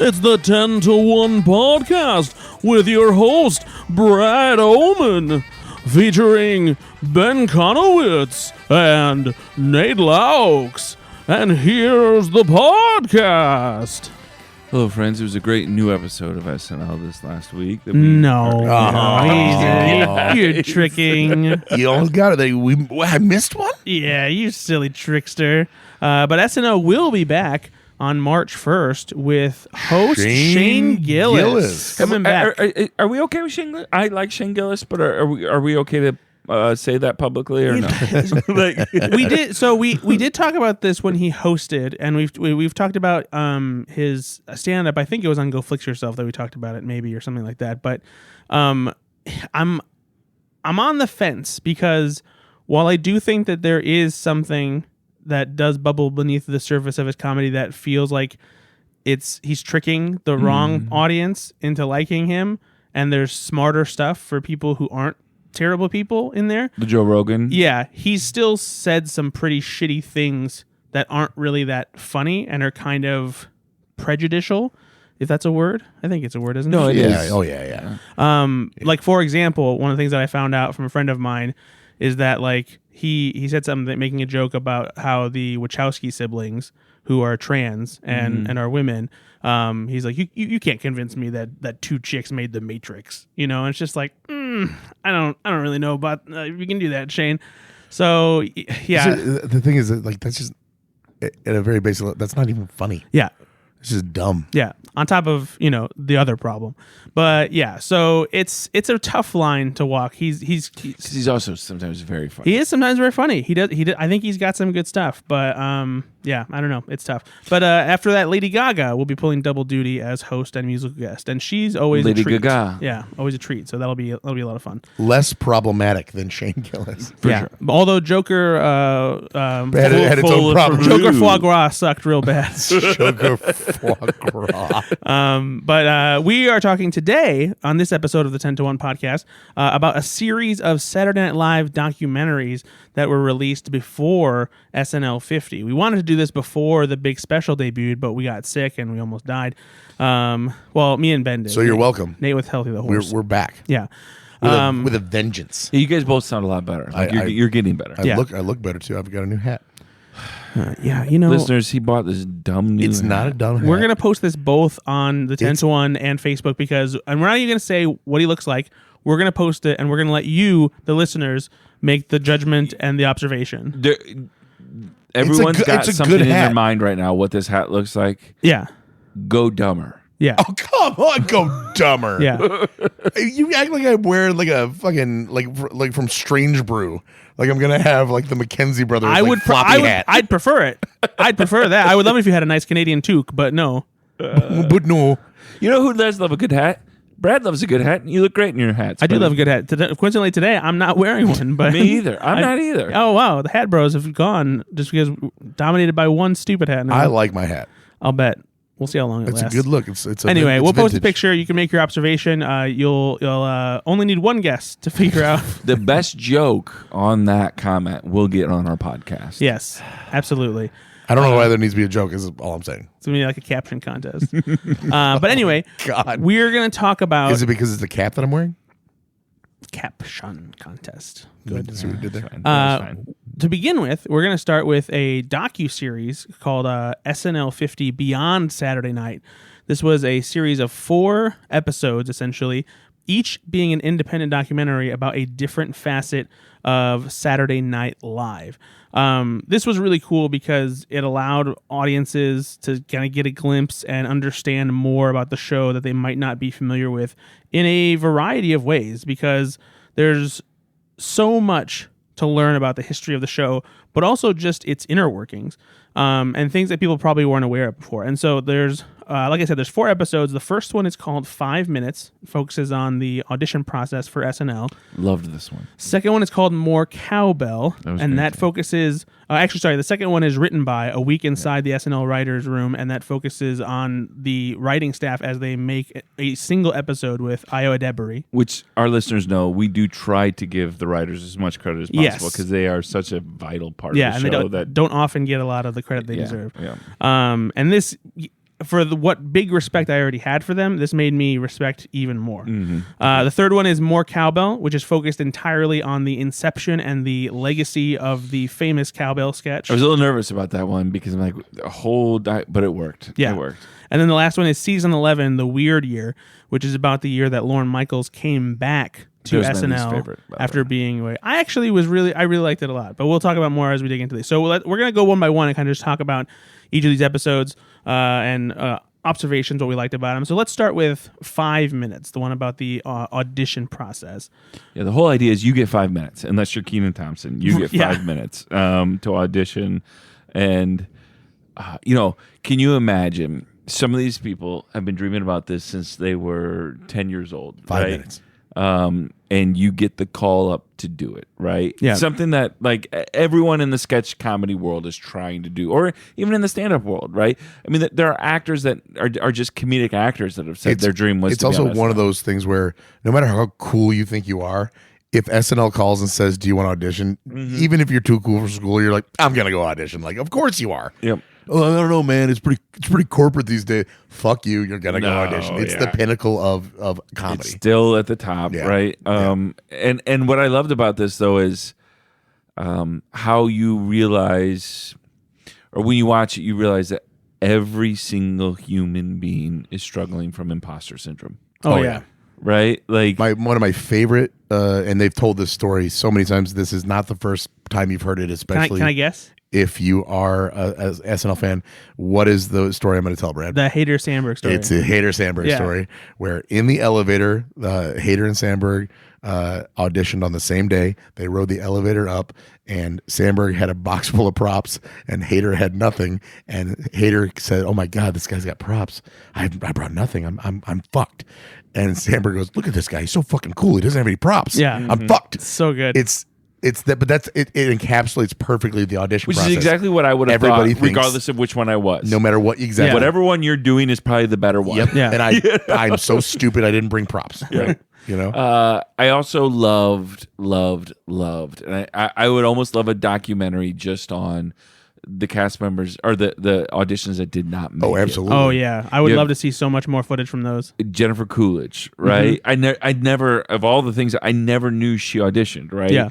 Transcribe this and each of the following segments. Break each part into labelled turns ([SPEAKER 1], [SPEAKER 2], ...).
[SPEAKER 1] It's the 10 to 1 podcast with your host, Brad Oman, featuring Ben Konowitz and Nate Loucks. And here's the podcast.
[SPEAKER 2] Hello, friends. It was a great new episode of SNL this last week.
[SPEAKER 1] You're tricking.
[SPEAKER 3] You almost got it. I missed one?
[SPEAKER 1] Yeah, you silly trickster. But SNL will be back on March 1st with host Shane Gillis. Coming back.
[SPEAKER 2] Are we okay with Shane Gillis? I like Shane Gillis, but are we okay to say that publicly or no?
[SPEAKER 1] We did. So we did talk about this when he hosted, and we've talked about his stand-up. I think it was on Go Flix Yourself that we talked about it, maybe, or something like that. But I'm on the fence because while I do think that there is something that does bubble beneath the surface of his comedy that feels like he's tricking the wrong audience into liking him, and there's smarter stuff for people who aren't terrible people in there.
[SPEAKER 2] The Joe Rogan.
[SPEAKER 1] Yeah, he's still said some pretty shitty things that aren't really that funny and are kind of prejudicial, if that's a word. I think it's a word, isn't it?
[SPEAKER 2] No, it is.
[SPEAKER 3] Oh, yeah.
[SPEAKER 1] Like, for example, one of the things that I found out from a friend of mine is that, like, he said something that making a joke about how the Wachowski siblings, who are trans and are women, he's like, you can't convince me that two chicks made The Matrix, and it's just like, I don't really know about you can do that, Shane. So yeah,
[SPEAKER 3] the thing is that, like, that's just at a very basic level, that's not even funny.
[SPEAKER 1] Yeah,
[SPEAKER 3] it's just dumb.
[SPEAKER 1] Yeah, on top of the other problem, but yeah, so it's a tough line to walk. He's
[SPEAKER 2] also sometimes very funny.
[SPEAKER 1] He is sometimes very funny. He does. I think he's got some good stuff, but yeah, I don't know. It's tough. But after that, Lady Gaga will be pulling double duty as host and musical guest, and she's always
[SPEAKER 2] Lady
[SPEAKER 1] a treat.
[SPEAKER 2] Gaga.
[SPEAKER 1] Yeah, always a treat. So that'll be a lot of fun.
[SPEAKER 3] Less problematic than Shane Gillis.
[SPEAKER 1] For sure. Although Joker
[SPEAKER 3] had its own problem.
[SPEAKER 1] Joker foie gras sucked real bad.
[SPEAKER 3] Joker foie gras.
[SPEAKER 1] But we are talking today on this episode of the 10 to 1 podcast about a series of Saturday Night Live documentaries that were released before SNL 50. We wanted to do this before the big special debuted, but we got sick and we almost died. Well, me and Ben did.
[SPEAKER 3] So you're welcome.
[SPEAKER 1] Nate with Healthy the Horse.
[SPEAKER 3] We're back.
[SPEAKER 1] Yeah.
[SPEAKER 3] With a vengeance.
[SPEAKER 2] Yeah, you guys both sound a lot better. You're getting better.
[SPEAKER 3] I look better too. I've got a new hat.
[SPEAKER 1] Yeah,
[SPEAKER 2] listeners, he bought this dumb new
[SPEAKER 3] It's
[SPEAKER 2] hat.
[SPEAKER 3] not a dumb hat.
[SPEAKER 1] We're going to post this both on the 10 to 1 and Facebook and we're not even going to say what he looks like. We're going to post it and we're going to let you, the listeners, make the judgment and the observation.
[SPEAKER 2] Everyone's got something in their mind right now what this hat looks like.
[SPEAKER 1] Yeah.
[SPEAKER 2] Go dumber.
[SPEAKER 1] Yeah.
[SPEAKER 3] Oh, come on, go dumber.
[SPEAKER 1] Yeah.
[SPEAKER 3] You act like I'm wearing like a fucking like from Strange Brew. Like I'm gonna have like the Mackenzie brothers. Hat.
[SPEAKER 1] I'd prefer it. I'd prefer that. I would love it if you had a nice Canadian toque, but no.
[SPEAKER 3] But no.
[SPEAKER 2] You know who does love a good hat? Brad loves a good hat. You look great in your hats.
[SPEAKER 1] I do love a good hat. Coincidentally, today I'm not wearing one. But
[SPEAKER 2] me either. I'm not either.
[SPEAKER 1] Oh wow, the hat bros have gone just because dominated by one stupid hat. Now.
[SPEAKER 3] I like my hat.
[SPEAKER 1] I'll bet. We'll see how long it lasts.
[SPEAKER 3] It's a good look.
[SPEAKER 1] Anyway, we'll post a
[SPEAKER 3] vintage.
[SPEAKER 1] picture. You can make your observation. You'll only need one guess to figure out.
[SPEAKER 2] The best joke on that comment will get on our podcast.
[SPEAKER 1] Yes, absolutely.
[SPEAKER 3] I don't know why there needs to be a joke, is all I'm saying.
[SPEAKER 1] It's going to be like a caption contest. But anyway,
[SPEAKER 3] God.
[SPEAKER 1] We're going to talk about...
[SPEAKER 3] Is it because it's the cap that I'm wearing?
[SPEAKER 1] Caption contest.
[SPEAKER 3] Good. See what we did there?
[SPEAKER 1] To begin with, we're going to start with a docuseries called SNL 50 Beyond Saturday Night. This was a series of 4 episodes, essentially, each being an independent documentary about a different facet of Saturday Night Live. This was really cool because it allowed audiences to kind of get a glimpse and understand more about the show that they might not be familiar with in a variety of ways, because there's so much to learn about the history of the show, but also just its inner workings and things that people probably weren't aware of before. And so there's, like I said, there's 4 episodes. The first one is called 5 Minutes, focuses on the audition process for SNL.
[SPEAKER 2] Loved this one.
[SPEAKER 1] Second one is called More Cowbell, and that focuses... the second one is written by A Week Inside the SNL Writers' Room, and that focuses on the writing staff as they make a single episode with Io Adebari.
[SPEAKER 2] Which our listeners know, we do try to give the writers as much credit as possible because they are such a vital part of the show.
[SPEAKER 1] And they don't often get a lot of the credit they deserve.
[SPEAKER 2] Yeah.
[SPEAKER 1] And this... for what big respect I already had for them, this made me respect even more.
[SPEAKER 2] Mm-hmm.
[SPEAKER 1] The third one is More Cowbell, which is focused entirely on the inception and the legacy of the famous cowbell sketch.
[SPEAKER 2] I was a little nervous about that one because I'm like, but it worked.
[SPEAKER 1] Yeah.
[SPEAKER 2] It worked.
[SPEAKER 1] And then the last one is Season 11, The Weird Year, which is about the year that Lorne Michaels came back to
[SPEAKER 2] That was my least
[SPEAKER 1] SNL
[SPEAKER 2] favorite, by the
[SPEAKER 1] after
[SPEAKER 2] way.
[SPEAKER 1] being away. I really liked it a lot, but we'll talk about more as we dig into this. So we're going to go one by one and kind of just talk about each of these episodes and observations, what we liked about them. So let's start with 5 minutes, the one about the audition process.
[SPEAKER 2] Yeah, the whole idea is you get 5 minutes, unless you're Kenan Thompson. You get 5 minutes to audition. And, can you imagine some of these people have been dreaming about this since they were 10 years old.
[SPEAKER 3] 5
[SPEAKER 2] right?
[SPEAKER 3] minutes.
[SPEAKER 2] And you get the call up to do it, right?
[SPEAKER 1] Yeah.
[SPEAKER 2] Something that like everyone in the sketch comedy world is trying to do, or even in the stand-up world, right? I mean, there are actors that are just comedic actors that have said their dream was
[SPEAKER 3] It's
[SPEAKER 2] to be
[SPEAKER 3] also
[SPEAKER 2] on
[SPEAKER 3] one
[SPEAKER 2] SNL.
[SPEAKER 3] of those things where no matter how cool you think you are, if SNL calls and says, "Do you want to audition?" Even if you're too cool for school, you're like, "I'm gonna go audition." Like, of course you are.
[SPEAKER 2] Yep.
[SPEAKER 3] Oh, I don't know, man. It's pretty corporate these days. Fuck you. You're gonna go
[SPEAKER 2] No,
[SPEAKER 3] audition. It's the
[SPEAKER 2] yeah.
[SPEAKER 3] pinnacle of comedy.
[SPEAKER 2] It's still at the top,
[SPEAKER 3] Yeah.
[SPEAKER 2] right? And what I loved about this though is how you realize, or when you watch it, you realize that every single human being is struggling from imposter syndrome.
[SPEAKER 1] Oh yeah.
[SPEAKER 2] Right? Like
[SPEAKER 3] One of my favorite, and they've told this story so many times. This is not the first time you've heard it, especially
[SPEAKER 1] Can I guess?
[SPEAKER 3] if you are a SNL fan. What is the story I'm going to tell, Brad?
[SPEAKER 1] The Hader Sandberg story.
[SPEAKER 3] It's a Hader Sandberg story where in the elevator, Hader and Sandberg auditioned on the same day. They rode the elevator up, and Sandberg had a box full of props, and Hader had nothing. And Hader said, "Oh my God, this guy's got props. I brought nothing. I'm fucked." And Sandberg goes, "Look at this guy. He's so fucking cool. He doesn't have any props.
[SPEAKER 1] Yeah.
[SPEAKER 3] I'm fucked."
[SPEAKER 1] So good.
[SPEAKER 3] It's that, but it encapsulates perfectly the audition
[SPEAKER 2] which
[SPEAKER 3] process.
[SPEAKER 2] is exactly what I would have
[SPEAKER 3] Everybody
[SPEAKER 2] thought,
[SPEAKER 3] thinks-
[SPEAKER 2] regardless of which one I was.
[SPEAKER 3] No matter what, exactly.
[SPEAKER 2] Whatever one you're doing is probably the better one.
[SPEAKER 3] Yep.
[SPEAKER 1] Yeah.
[SPEAKER 3] And I'm so stupid. I didn't bring props. Right. You know.
[SPEAKER 2] I also loved, and I would almost love a documentary just on the cast members or the auditions that did not make
[SPEAKER 3] Oh,
[SPEAKER 2] it.
[SPEAKER 3] absolutely.
[SPEAKER 1] Oh yeah, I would
[SPEAKER 2] Yeah.
[SPEAKER 1] love to see so much more footage from those.
[SPEAKER 2] Jennifer Coolidge, right? I never of all the things I never knew she auditioned, right?
[SPEAKER 1] Yeah.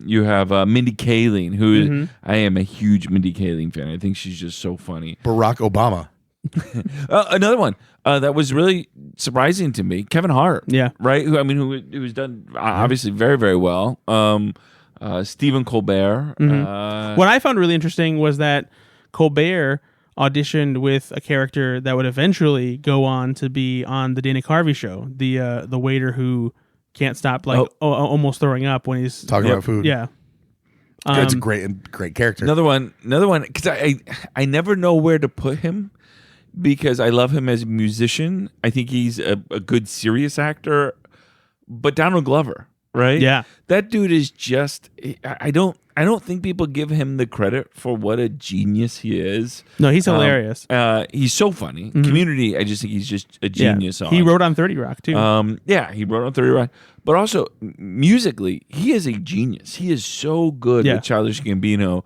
[SPEAKER 2] You have Mindy Kaling, who I am a huge Mindy Kaling fan. I think she's just so funny.
[SPEAKER 3] Barack Obama.
[SPEAKER 2] Another one that was really surprising to me, Kevin Hart.
[SPEAKER 1] Yeah.
[SPEAKER 2] Right. Who's done obviously very, very well. Stephen Colbert.
[SPEAKER 1] What I found really interesting was that Colbert auditioned with a character that would eventually go on to be on the Dana Carvey show, the waiter who can't stop almost throwing up when he's
[SPEAKER 3] Talking about food.
[SPEAKER 1] Yeah.
[SPEAKER 3] It's a great character.
[SPEAKER 2] Another one, because I never know where to put him because I love him as a musician. I think he's a good serious actor, but Donald Glover, right?
[SPEAKER 1] Yeah.
[SPEAKER 2] That dude is just I don't think people give him the credit for what a genius he is.
[SPEAKER 1] No, he's hilarious.
[SPEAKER 2] He's so funny. Community, I just think he's just a genius.
[SPEAKER 1] He wrote on 30 Rock too.
[SPEAKER 2] He wrote on 30 Rock. But also musically, he is a genius. He is so good with Childish Gambino.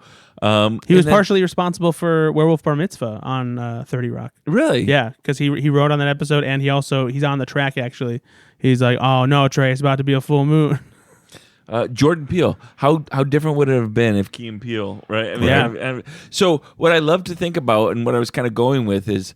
[SPEAKER 1] He was partially responsible for Werewolf Bar Mitzvah on 30 Rock.
[SPEAKER 2] Really?
[SPEAKER 1] Yeah, because he wrote on that episode, and he's on the track actually. He's like, "Oh no, Trey, it's about to be a full moon."
[SPEAKER 2] Jordan Peele. How different would it have been if Key and Peele, right? I mean, so what I love to think about, and what I was kind of going with, is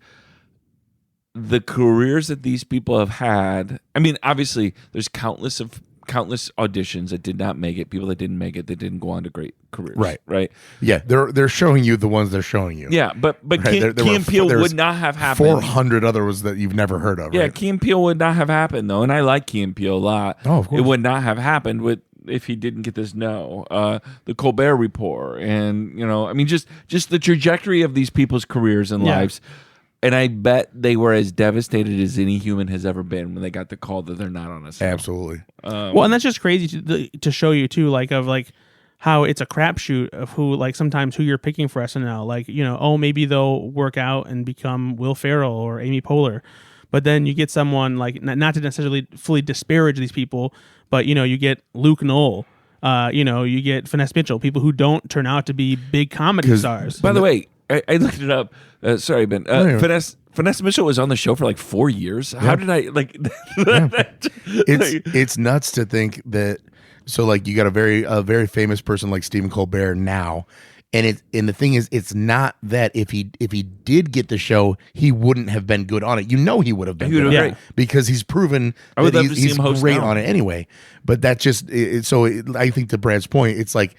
[SPEAKER 2] the careers that these people have had. I mean, obviously, there's countless auditions that did not make it. People that didn't make it, that didn't go on to great careers. Right.
[SPEAKER 3] Yeah, they're showing you the ones they're showing you.
[SPEAKER 2] Yeah, but
[SPEAKER 3] Right,
[SPEAKER 2] Key
[SPEAKER 3] there
[SPEAKER 2] and
[SPEAKER 3] were-
[SPEAKER 2] Peele
[SPEAKER 3] there was
[SPEAKER 2] would not have happened.
[SPEAKER 3] 400 other ones that you've never heard of.
[SPEAKER 2] Yeah,
[SPEAKER 3] Right?
[SPEAKER 2] Key and Peele would not have happened though, and I like Key and Peele a lot.
[SPEAKER 3] Oh, of course.
[SPEAKER 2] It would not have happened if he didn't get this the Colbert Report, and I mean, just the trajectory of these people's careers and lives. And I bet they were as devastated as any human has ever been when they got the call that they're not on a set.
[SPEAKER 3] Absolutely.
[SPEAKER 1] Well, and that's just crazy to show you too, like how it's a crapshoot of sometimes who you're picking for SNL. Like, maybe they'll work out and become Will Ferrell or Amy Poehler, but then you get someone like, not to necessarily fully disparage these people, but you get Luke Knoll. You get Finesse Mitchell, people who don't turn out to be big comedy stars.
[SPEAKER 2] By the way, I looked it up. Sorry, Ben. Vanessa Mitchell was on the show for like 4 years. How did I like?
[SPEAKER 3] It's nuts to think that. So like you got a very famous person like Stephen Colbert now. And the thing is, it's not that if he did get the show, he wouldn't have been good on it. You know, he would have been good on it because he's proven that he's great on it anyway. But that's just I think to Brad's point, it's like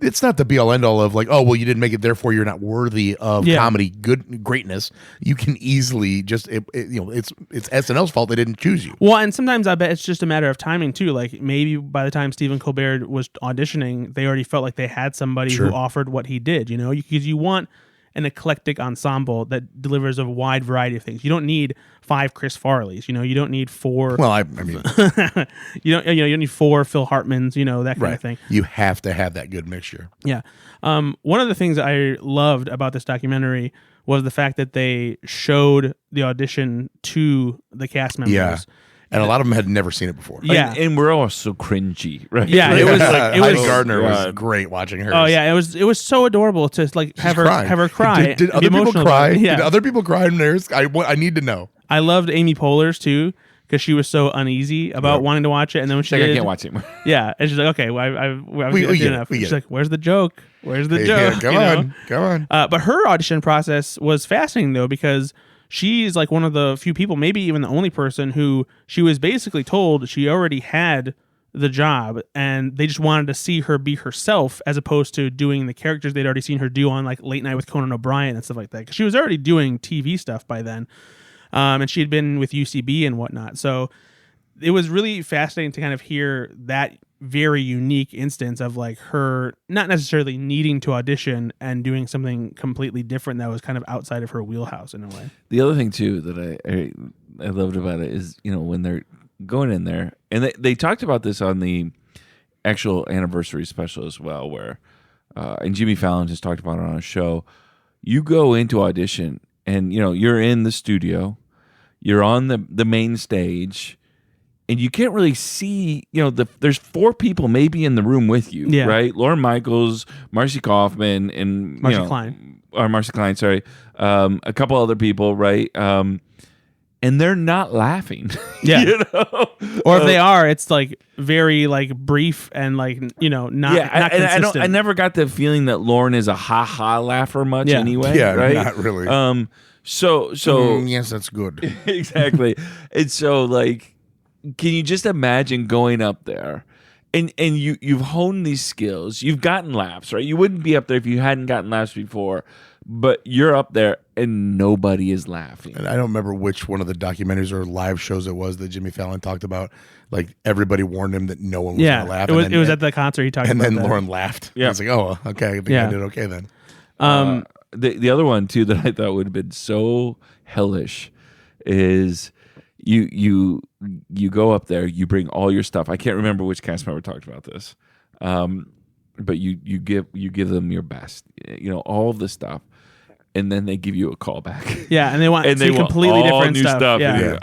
[SPEAKER 3] it's not the be all end all of like, oh well, you didn't make it, therefore you're not worthy of comedy greatness. You can easily just it's SNL's fault they didn't choose you.
[SPEAKER 1] Well, and sometimes I bet it's just a matter of timing too. Like maybe by the time Stephen Colbert was auditioning, they already felt like they had somebody who offered what he did. Because you want an eclectic ensemble that delivers a wide variety of things. You don't need 5 Chris Farleys. You don't need 4.
[SPEAKER 3] Well, I mean,
[SPEAKER 1] you don't need 4 Phil Hartmans. That kind of thing.
[SPEAKER 3] You have to have that good mixture.
[SPEAKER 1] Yeah. One of the things that I loved about this documentary was the fact that they showed the audition to the cast members.
[SPEAKER 3] Yeah. And a lot of them had never seen it before.
[SPEAKER 1] Yeah,
[SPEAKER 2] and we're all so cringy, right?
[SPEAKER 1] Yeah, it was like
[SPEAKER 3] Heidi Gardner was great watching her.
[SPEAKER 1] Oh yeah, it was so adorable to like have her cry.
[SPEAKER 3] Did other people cry? Yeah. Did other people cry in theirs? I need to know.
[SPEAKER 1] I loved Amy Poehler's too because she was so uneasy about wanting to watch it, and then when she did,
[SPEAKER 2] I can't watch it.
[SPEAKER 1] Yeah, and she's like, okay, well, I've enough. She's like, where's the joke? Where's the joke?
[SPEAKER 3] Come on.
[SPEAKER 1] But her audition process was fascinating though because she's like one of the few people, maybe even the only person who she was basically told she already had the job and they just wanted to see her be herself as opposed to doing the characters they'd already seen her do on like Late Night with Conan O'Brien and stuff like that. 'Cause she was already doing TV stuff by then. And she had been with UCB and whatnot. So it was really fascinating to kind of hear that very unique instance of like her not necessarily needing to audition and doing something completely different that was kind of outside of her wheelhouse in a way.
[SPEAKER 2] The other thing too that I loved about it is when they're going in there and they talked about this on the actual anniversary special as well, where and Jimmy Fallon just talked about it on a show. You go into audition and you're in the studio, you're on the main stage. And you can't really see, there's 4 people maybe in the room with you, right? Lorne Michaels, Marcy Kaufman, and
[SPEAKER 1] Marcy Klein.
[SPEAKER 2] Or Marcy Klein, sorry. A couple other people, right? And they're not laughing.
[SPEAKER 1] Yeah. Or if they are, it's like very like brief and like, not consistent.
[SPEAKER 2] I never got the feeling that Lorne is a ha-ha laugher much anyway.
[SPEAKER 3] Yeah,
[SPEAKER 2] right?
[SPEAKER 3] Not really.
[SPEAKER 2] So
[SPEAKER 3] yes, that's good.
[SPEAKER 2] Exactly. And so like, can you just imagine going up there and you've honed these skills, you've gotten laughs, right? You wouldn't be up there if you hadn't gotten laughs before, but you're up there and nobody is laughing.
[SPEAKER 3] And I don't remember which one of the documentaries or live shows it was that Jimmy Fallon talked about. Like everybody warned him that no one was going to laugh.
[SPEAKER 1] It was at the concert he talked about.
[SPEAKER 3] And then Lauren laughed. Yeah. I was like, oh, okay. I think I did okay then.
[SPEAKER 2] The other one too that I thought would have been so hellish is you go up there, you bring all your stuff. I can't remember which cast member talked about this, but you give them your best, all of the stuff, and then they give you a call back.
[SPEAKER 1] Yeah, and they want completely different
[SPEAKER 2] new stuff.
[SPEAKER 1] Yeah.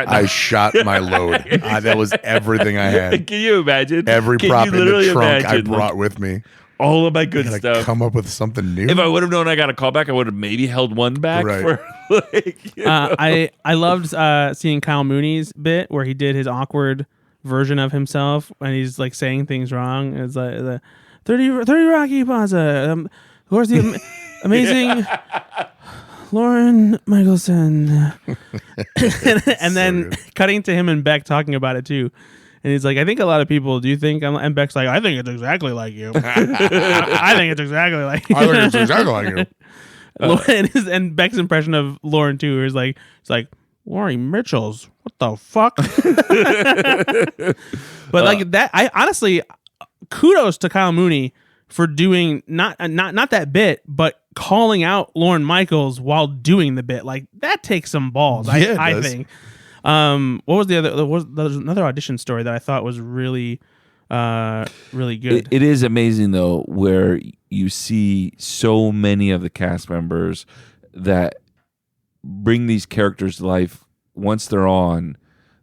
[SPEAKER 2] I
[SPEAKER 3] shot my load. That was everything I had.
[SPEAKER 2] Can you imagine?
[SPEAKER 3] Every prop in the trunk I brought with me.
[SPEAKER 2] All of my good stuff.
[SPEAKER 3] Come up with something new.
[SPEAKER 2] If I would have known I got a call back, I would have maybe held one back. Right.
[SPEAKER 1] I loved seeing Kyle Mooney's bit where he did his awkward version of himself and he's like saying things wrong. It's like the 30 Rocky Plaza. Of course, the amazing Lauren Michelson. And then cutting to him and Beck talking about it too. And he's like, I think a lot of people do think, and Beck's like, I think it's exactly like you. I think it's exactly like you.
[SPEAKER 3] I think it's exactly like you.
[SPEAKER 1] And Beck's impression of Lauren too is like, it's like, Laurie Mitchell's, what the fuck? But like that, I honestly, kudos to Kyle Mooney for doing not that bit, but calling out Lorne Michaels while doing the bit. Like that takes some balls. I think. What was the other? There was another audition story that I thought was really, really good.
[SPEAKER 2] It is amazing though, where you see so many of the cast members that bring these characters to life once they're on.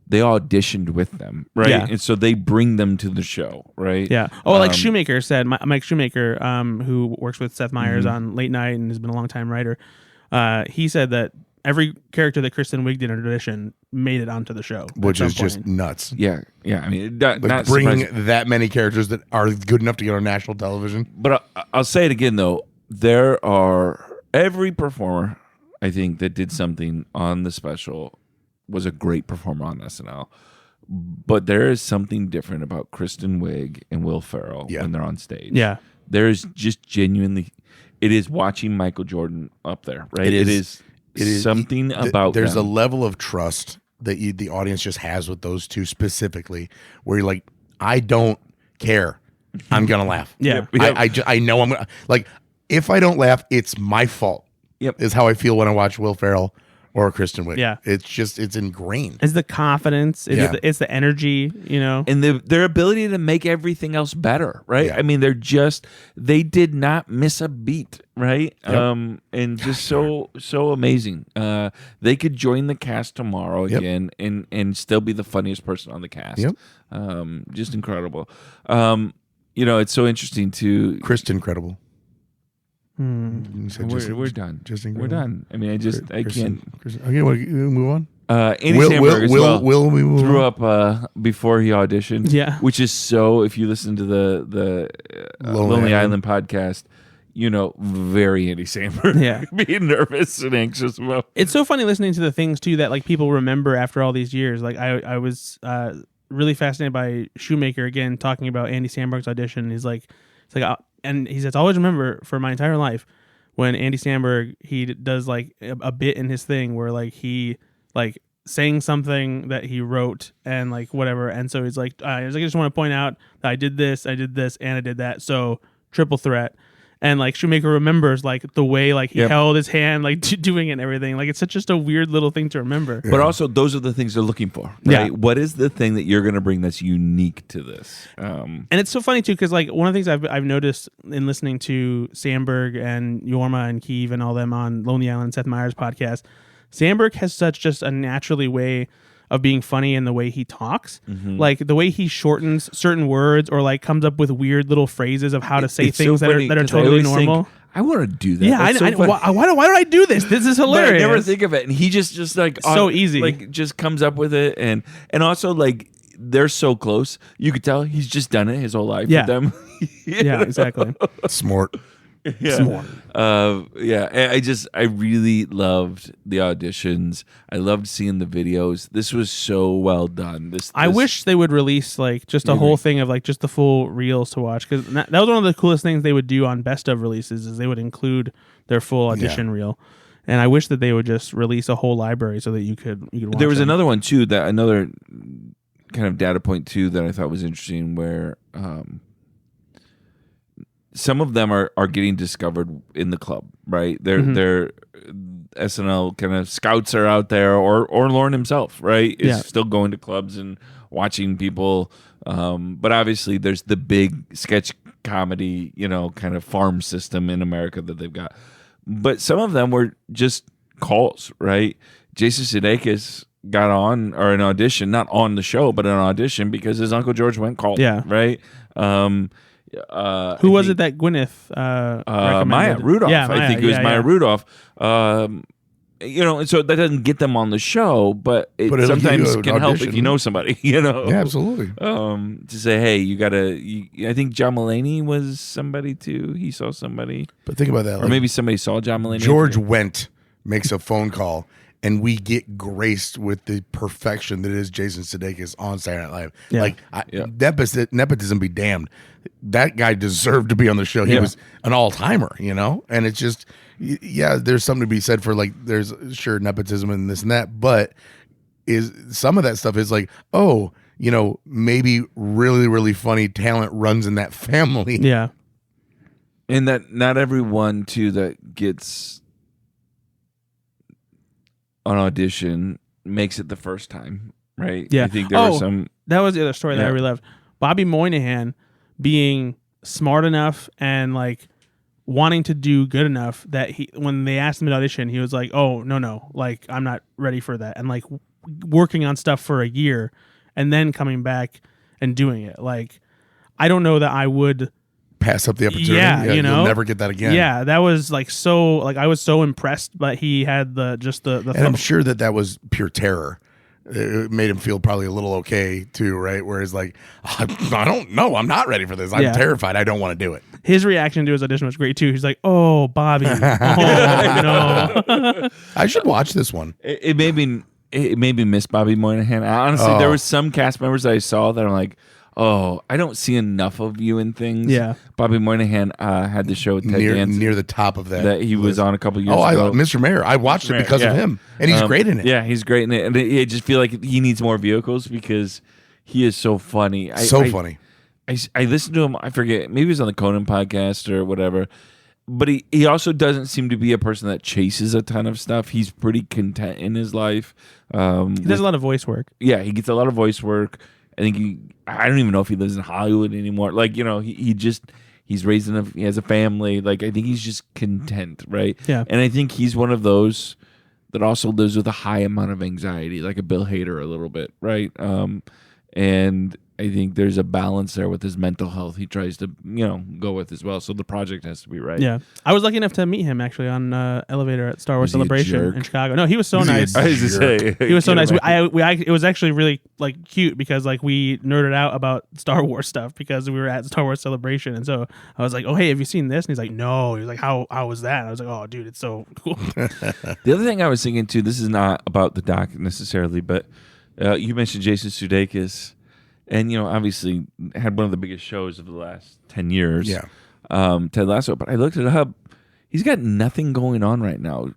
[SPEAKER 2] they auditioned with them, right?
[SPEAKER 1] Yeah.
[SPEAKER 2] And so they bring them to the show, right?
[SPEAKER 1] Yeah. Oh, like Shoemaker said, Mike Shoemaker, who works with Seth Meyers on Late Night and has been a long time writer, he said that every character that Kristen Wiig did in audition made it onto the show,
[SPEAKER 3] which is just nuts.
[SPEAKER 2] Yeah. I mean, not
[SPEAKER 3] bringing
[SPEAKER 2] surprising.
[SPEAKER 3] that many characters that are good enough to get on national television.
[SPEAKER 2] But I'll say it again, though. There are every performer, I think, that did something on the special was a great performer on SNL. But there is something different about Kristen Wiig and Will Ferrell when they're on stage.
[SPEAKER 1] Yeah.
[SPEAKER 2] There is just genuinely, it is watching Michael Jordan up there, right? It is something about
[SPEAKER 3] there's
[SPEAKER 2] them.
[SPEAKER 3] a level of trust that the audience just has with those two specifically, where you're like, I don't care, I'm gonna laugh.
[SPEAKER 1] Yeah.
[SPEAKER 3] I know I'm gonna, like, if I don't laugh, it's my fault.
[SPEAKER 2] Yep.
[SPEAKER 3] Is how I feel when I watch Will Ferrell or Kristen Wiig.
[SPEAKER 1] Yeah.
[SPEAKER 3] It's ingrained.
[SPEAKER 1] It's the confidence. It's the energy,
[SPEAKER 2] And their ability to make everything else better, right?
[SPEAKER 3] Yeah.
[SPEAKER 2] I mean, they did not miss a beat, right?
[SPEAKER 3] Yep.
[SPEAKER 2] And just so amazing. They could join the cast tomorrow again and still be the funniest person on the cast.
[SPEAKER 3] Yep.
[SPEAKER 2] Just incredible. It's so interesting to
[SPEAKER 3] Kristen Credible.
[SPEAKER 2] We're done.
[SPEAKER 3] Just
[SPEAKER 2] we're
[SPEAKER 3] incredible.
[SPEAKER 2] done. I mean, I can't.
[SPEAKER 3] Okay, want to move on?
[SPEAKER 2] Andy Samberg as well
[SPEAKER 3] Will we move
[SPEAKER 2] threw
[SPEAKER 3] on?
[SPEAKER 2] up before he auditioned.
[SPEAKER 1] Yeah.
[SPEAKER 2] Which is so, if you listen to the Lonely Island podcast, very Andy Samberg.
[SPEAKER 1] Yeah.
[SPEAKER 2] Being nervous and anxious about.
[SPEAKER 1] It's so funny listening to the things too that like people remember after all these years. Like I was really fascinated by Shoemaker again talking about Andy Samberg's audition. And he says, always remember for my entire life when Andy Samberg, he does like a bit in his thing where like he like saying something that he wrote and like whatever. And so he's like, I just want to point out that I did this, and I did that. So triple threat. And like Shoemaker remembers like the way like he held his hand like doing it and everything. Like it's such just a weird little thing to remember.
[SPEAKER 2] But also those are the things they're looking for, right?
[SPEAKER 1] Yeah.
[SPEAKER 2] What is the thing that you're going to bring that's unique to this?
[SPEAKER 1] And it's so funny too because like one of the things I've noticed in listening to Samberg and Yorma and Keeve and all them on Lonely Island, Seth Meyers podcast, Samberg has such just a naturally way of being funny in the way he talks, like the way he shortens certain words or like comes up with weird little phrases of how to say things that are totally normal.
[SPEAKER 2] I want to do that.
[SPEAKER 1] Yeah, why don't I do this? This is hilarious.
[SPEAKER 2] But I never think of it, and he just like
[SPEAKER 1] so easy,
[SPEAKER 2] like just comes up with it, and also like they're so close. You could tell he's just done it his whole life with them.
[SPEAKER 1] Yeah, exactly.
[SPEAKER 3] Smart.
[SPEAKER 2] Yeah. I really loved the auditions. I loved seeing the videos. This was so well done.
[SPEAKER 1] I wish they would release like just a whole thing of like just the full reels to watch, because that was one of the coolest things they would do on best of releases is they would include their full audition reel. And I wish that they would just release a whole library so that you could watch.
[SPEAKER 2] There was
[SPEAKER 1] them.
[SPEAKER 2] another one too, that another kind of data point too that I thought was interesting, where some of them are getting discovered in the club, right? They're SNL kind of scouts are out there, or Lorne himself, right? Is still going to clubs and watching people. But obviously there's the big sketch comedy, kind of farm system in America that they've got. But some of them were just calls, right? Jason Sudeikis got on, or an audition, not on the show, but an audition because his Uncle George went called, right?
[SPEAKER 1] Who was it that Gwyneth recommended?
[SPEAKER 2] Maya Rudolph.
[SPEAKER 1] Yeah,
[SPEAKER 2] I think it was Maya Rudolph. And so that doesn't get them on the show, but it sometimes can help if you know somebody,
[SPEAKER 3] Yeah, absolutely.
[SPEAKER 2] To say, hey, you gotta. I think John Mulaney was somebody too. He saw somebody.
[SPEAKER 3] But think about that.
[SPEAKER 2] Or maybe somebody saw John Mulaney.
[SPEAKER 3] George Wendt makes a phone call, and we get graced with the perfection that is Jason Sudeikis on Saturday Night Live.
[SPEAKER 1] Yeah.
[SPEAKER 3] Nepotism be damned. That guy deserved to be on the show. He was an all-timer, and it's just, there's something to be said for, like, there's sure nepotism and this and that, but is some of that stuff is like, maybe really, really funny talent runs in that family.
[SPEAKER 1] Yeah.
[SPEAKER 2] And that not everyone, too, that gets on audition makes it the first time, right?
[SPEAKER 1] Yeah.
[SPEAKER 2] I think there were some.
[SPEAKER 1] That was the other story that I really loved. Bobby Moynihan being smart enough and like wanting to do good enough that when they asked him to audition, he was like, "Oh no, like I'm not ready for that," and like working on stuff for a year and then coming back and doing it. Like, I don't know that I would
[SPEAKER 3] pass up the opportunity.
[SPEAKER 1] Yeah, you know,
[SPEAKER 3] you'll never get that again.
[SPEAKER 1] Yeah, that was like so. Like, I was so impressed, but he had the.
[SPEAKER 3] And I'm sure that was pure terror. It made him feel probably a little okay too, right? Whereas like, I don't know, I'm not ready for this. I'm terrified. I don't want to do it.
[SPEAKER 1] His reaction to his audition was great too. He's like, "Oh, Bobby, oh no."
[SPEAKER 3] I should watch this one.
[SPEAKER 2] It made me miss Bobby Moynihan. Honestly, there was some cast members I saw that I'm like, oh, I don't see enough of you in things.
[SPEAKER 1] Yeah.
[SPEAKER 2] Bobby Moynihan had the show with Ted Danson.
[SPEAKER 3] Near the top of
[SPEAKER 2] that he was on a couple years
[SPEAKER 3] Oh,
[SPEAKER 2] ago.
[SPEAKER 3] Mr. Mayor. I watched it because of him. And he's great in it.
[SPEAKER 2] Yeah, he's great in it. And I just feel like he needs more vehicles because he is so funny.
[SPEAKER 3] Funny.
[SPEAKER 2] I listened to him, I forget, maybe he was on the Conan podcast or whatever. But he also doesn't seem to be a person that chases a ton of stuff. He's pretty content in his life.
[SPEAKER 1] He does a lot of voice work.
[SPEAKER 2] Yeah, he gets a lot of voice work. I think I don't even know if he lives in Hollywood anymore. Like, you know, he's raised he has a family. Like, I think he's just content, right?
[SPEAKER 1] Yeah.
[SPEAKER 2] And I think he's one of those that also lives with a high amount of anxiety, like a Bill Hader a little bit, right? And I think there's a balance there with his mental health he tries to, go with as well. So the project has to be right.
[SPEAKER 1] Yeah. I was lucky enough to meet him actually on elevator at Star Wars Celebration in Chicago. No, he was so nice.
[SPEAKER 2] I was to say,
[SPEAKER 1] he was so nice. It was actually really like cute because like we nerded out about Star Wars stuff because we were at Star Wars Celebration. And so I was like, oh, hey, have you seen this? And he's like, no. He was like, how was that? And I was like, oh, dude, it's so cool.
[SPEAKER 2] The other thing I was thinking too, this is not about the doc necessarily, but you mentioned Jason Sudeikis. And, obviously had one of the biggest shows of the last 10 years.
[SPEAKER 3] Yeah.
[SPEAKER 2] Ted Lasso. But I looked it up. He's got nothing going on right now.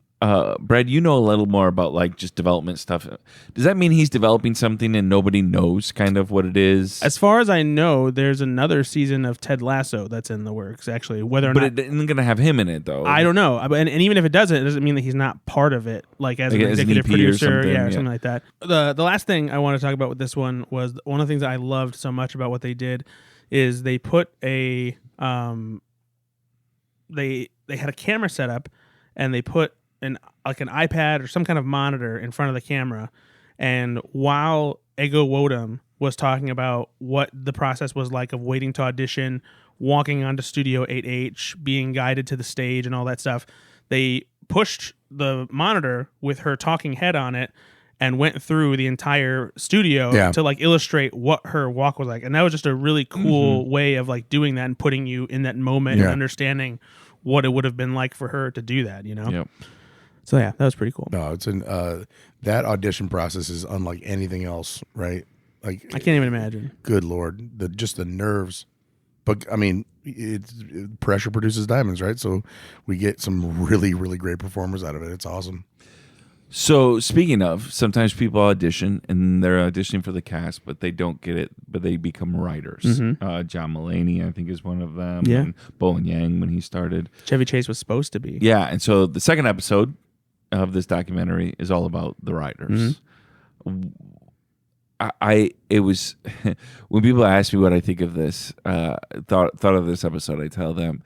[SPEAKER 2] Brad, you know a little more about like just development stuff. Does that mean he's developing something and nobody knows kind of what it is?
[SPEAKER 1] As far as I know, there's another season of Ted Lasso that's in the works, actually. But
[SPEAKER 2] it isn't going to have him in it, though.
[SPEAKER 1] I don't know. And even if it doesn't, it doesn't mean that he's not part of it, like as an executive producer or something like that. The last thing I want to talk about with this one was one of the things that I loved so much about what they did is they put they had a camera set up and they put an iPad or some kind of monitor in front of the camera, and while Ego Wodum was talking about what the process was like of waiting to audition, walking onto Studio 8H, being guided to the stage and all that stuff, they pushed the monitor with her talking head on it and went through the entire studio to like illustrate what her walk was like. And that was just a really cool way of like doing that and putting you in that moment and understanding what it would have been like for her to do that,
[SPEAKER 2] Yep.
[SPEAKER 1] So yeah, that was pretty cool.
[SPEAKER 3] No, it's that audition process is unlike anything else, right? Like
[SPEAKER 1] I can't even imagine.
[SPEAKER 3] Good Lord, the nerves. But I mean, pressure produces diamonds, right? So we get some really, really great performers out of it. It's awesome.
[SPEAKER 2] So speaking of, sometimes people audition and they're auditioning for the cast, but they don't get it, but they become writers.
[SPEAKER 1] Mm-hmm.
[SPEAKER 2] John Mulaney, I think, is one of them.
[SPEAKER 1] Yeah.
[SPEAKER 2] And Bowen Yang when he started.
[SPEAKER 1] Chevy Chase was supposed to be.
[SPEAKER 2] Yeah, and so the second episode of this documentary is all about the writers. It was when people ask me what I think of this, thought of this episode, I tell them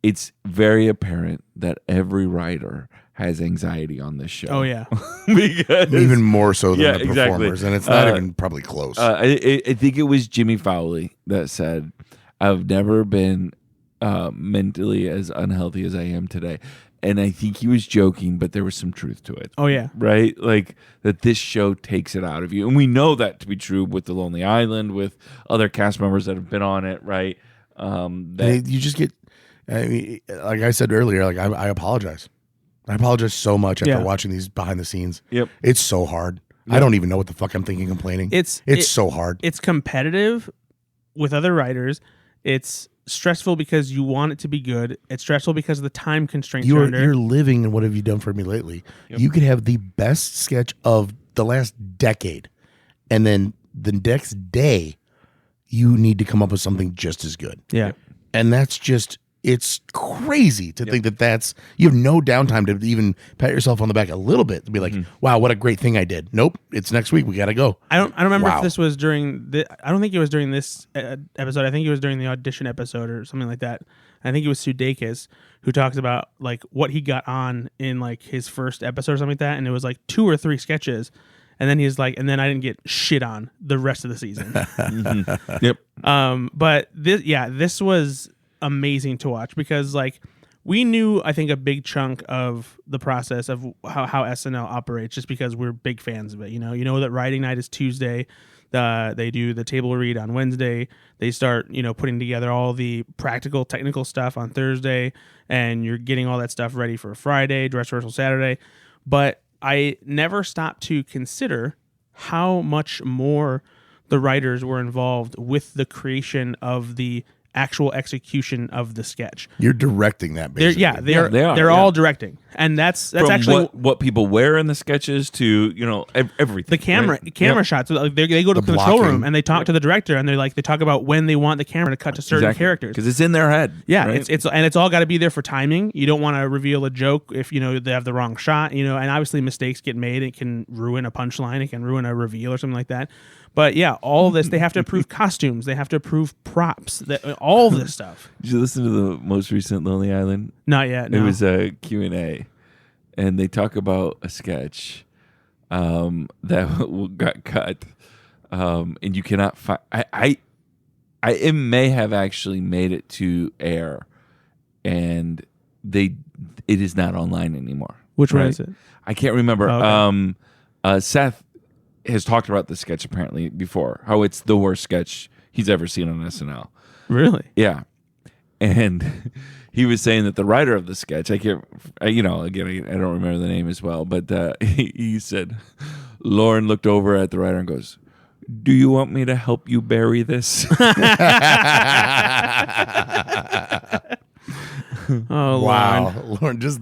[SPEAKER 2] it's very apparent that every writer has anxiety on this show.
[SPEAKER 1] Oh yeah,
[SPEAKER 2] because
[SPEAKER 3] even more so than the
[SPEAKER 2] exactly.
[SPEAKER 3] performers, and it's not even probably close.
[SPEAKER 2] I think it was Jimmy Fowley that said, "I've never been mentally as unhealthy as I am today." And I think he was joking, but there was some truth to it.
[SPEAKER 1] Oh, yeah.
[SPEAKER 2] Right? Like that this show takes it out of you. And we know that to be true with The Lonely Island, with other cast members that have been on it, right?
[SPEAKER 3] You just get, I mean, like I said earlier, like I apologize. I apologize so much after watching these behind the scenes.
[SPEAKER 2] Yep.
[SPEAKER 3] It's so hard. Yep. I don't even know what the fuck I'm thinking complaining. It's so hard.
[SPEAKER 1] It's competitive with other writers. It's stressful because you want it to be good. It's stressful because of the time constraints you're under.
[SPEAKER 3] You're living in What Have You Done For Me Lately. Yep. You could have the best sketch of the last decade, and then the next day you need to come up with something just as good.
[SPEAKER 1] Yeah.
[SPEAKER 3] And that's just, it's crazy to think that you have no downtime to even pat yourself on the back a little bit to be like, wow, what a great thing I did. Nope, it's next week. We got to go.
[SPEAKER 1] I don't remember if this was during I don't think it was during this episode. I think it was during the audition episode or something like that. I think it was Sudeikis who talks about like what he got on in like his first episode or something like that. And it was like 2 or 3 sketches. And then he's like, and then I didn't get shit on the rest of the season.
[SPEAKER 2] Yep.
[SPEAKER 1] But this was amazing to watch because like we knew, I think, a big chunk of the process of how SNL operates just because we're big fans of it. You know that writing night is Tuesday. They do the table read on Wednesday. They start, putting together all the practical, technical stuff on Thursday, and you're getting all that stuff ready for Friday, dress rehearsal Saturday. But I never stopped to consider how much more the writers were involved with the creation of the actual execution of the sketch.
[SPEAKER 3] You're directing that, basically.
[SPEAKER 1] They are. They're all directing, and that's
[SPEAKER 2] From
[SPEAKER 1] actually
[SPEAKER 2] what people wear in the sketches to everything.
[SPEAKER 1] The camera shots. So they go to the control room and they talk to the director, and they talk about when they want the camera to cut to certain characters
[SPEAKER 2] because it's in their head.
[SPEAKER 1] Yeah,
[SPEAKER 2] right?
[SPEAKER 1] it's all got to be there for timing. You don't want to reveal a joke if they have the wrong shot. And obviously mistakes get made. It can ruin a punchline. It can ruin a reveal or something like that. But yeah, all of this, they have to approve costumes. They have to approve props. All of this stuff.
[SPEAKER 2] Did you listen to the most recent Lonely Island?
[SPEAKER 1] Not yet. No.
[SPEAKER 2] It was a Q&A, and they talk about a sketch that got cut, and you cannot find. It may have actually made it to air, and it is not online anymore.
[SPEAKER 1] Which one is it?
[SPEAKER 2] I can't remember.
[SPEAKER 1] Oh, okay.
[SPEAKER 2] Seth has talked about the sketch apparently before, how it's the worst sketch he's ever seen on SNL.
[SPEAKER 1] Really?
[SPEAKER 2] Yeah. And he was saying that the writer of the sketch, again, I don't remember the name as well, but he said, Lauren looked over at the writer and goes, "Do you want me to help you bury this?"
[SPEAKER 1] Oh,
[SPEAKER 3] wow. Lauren, just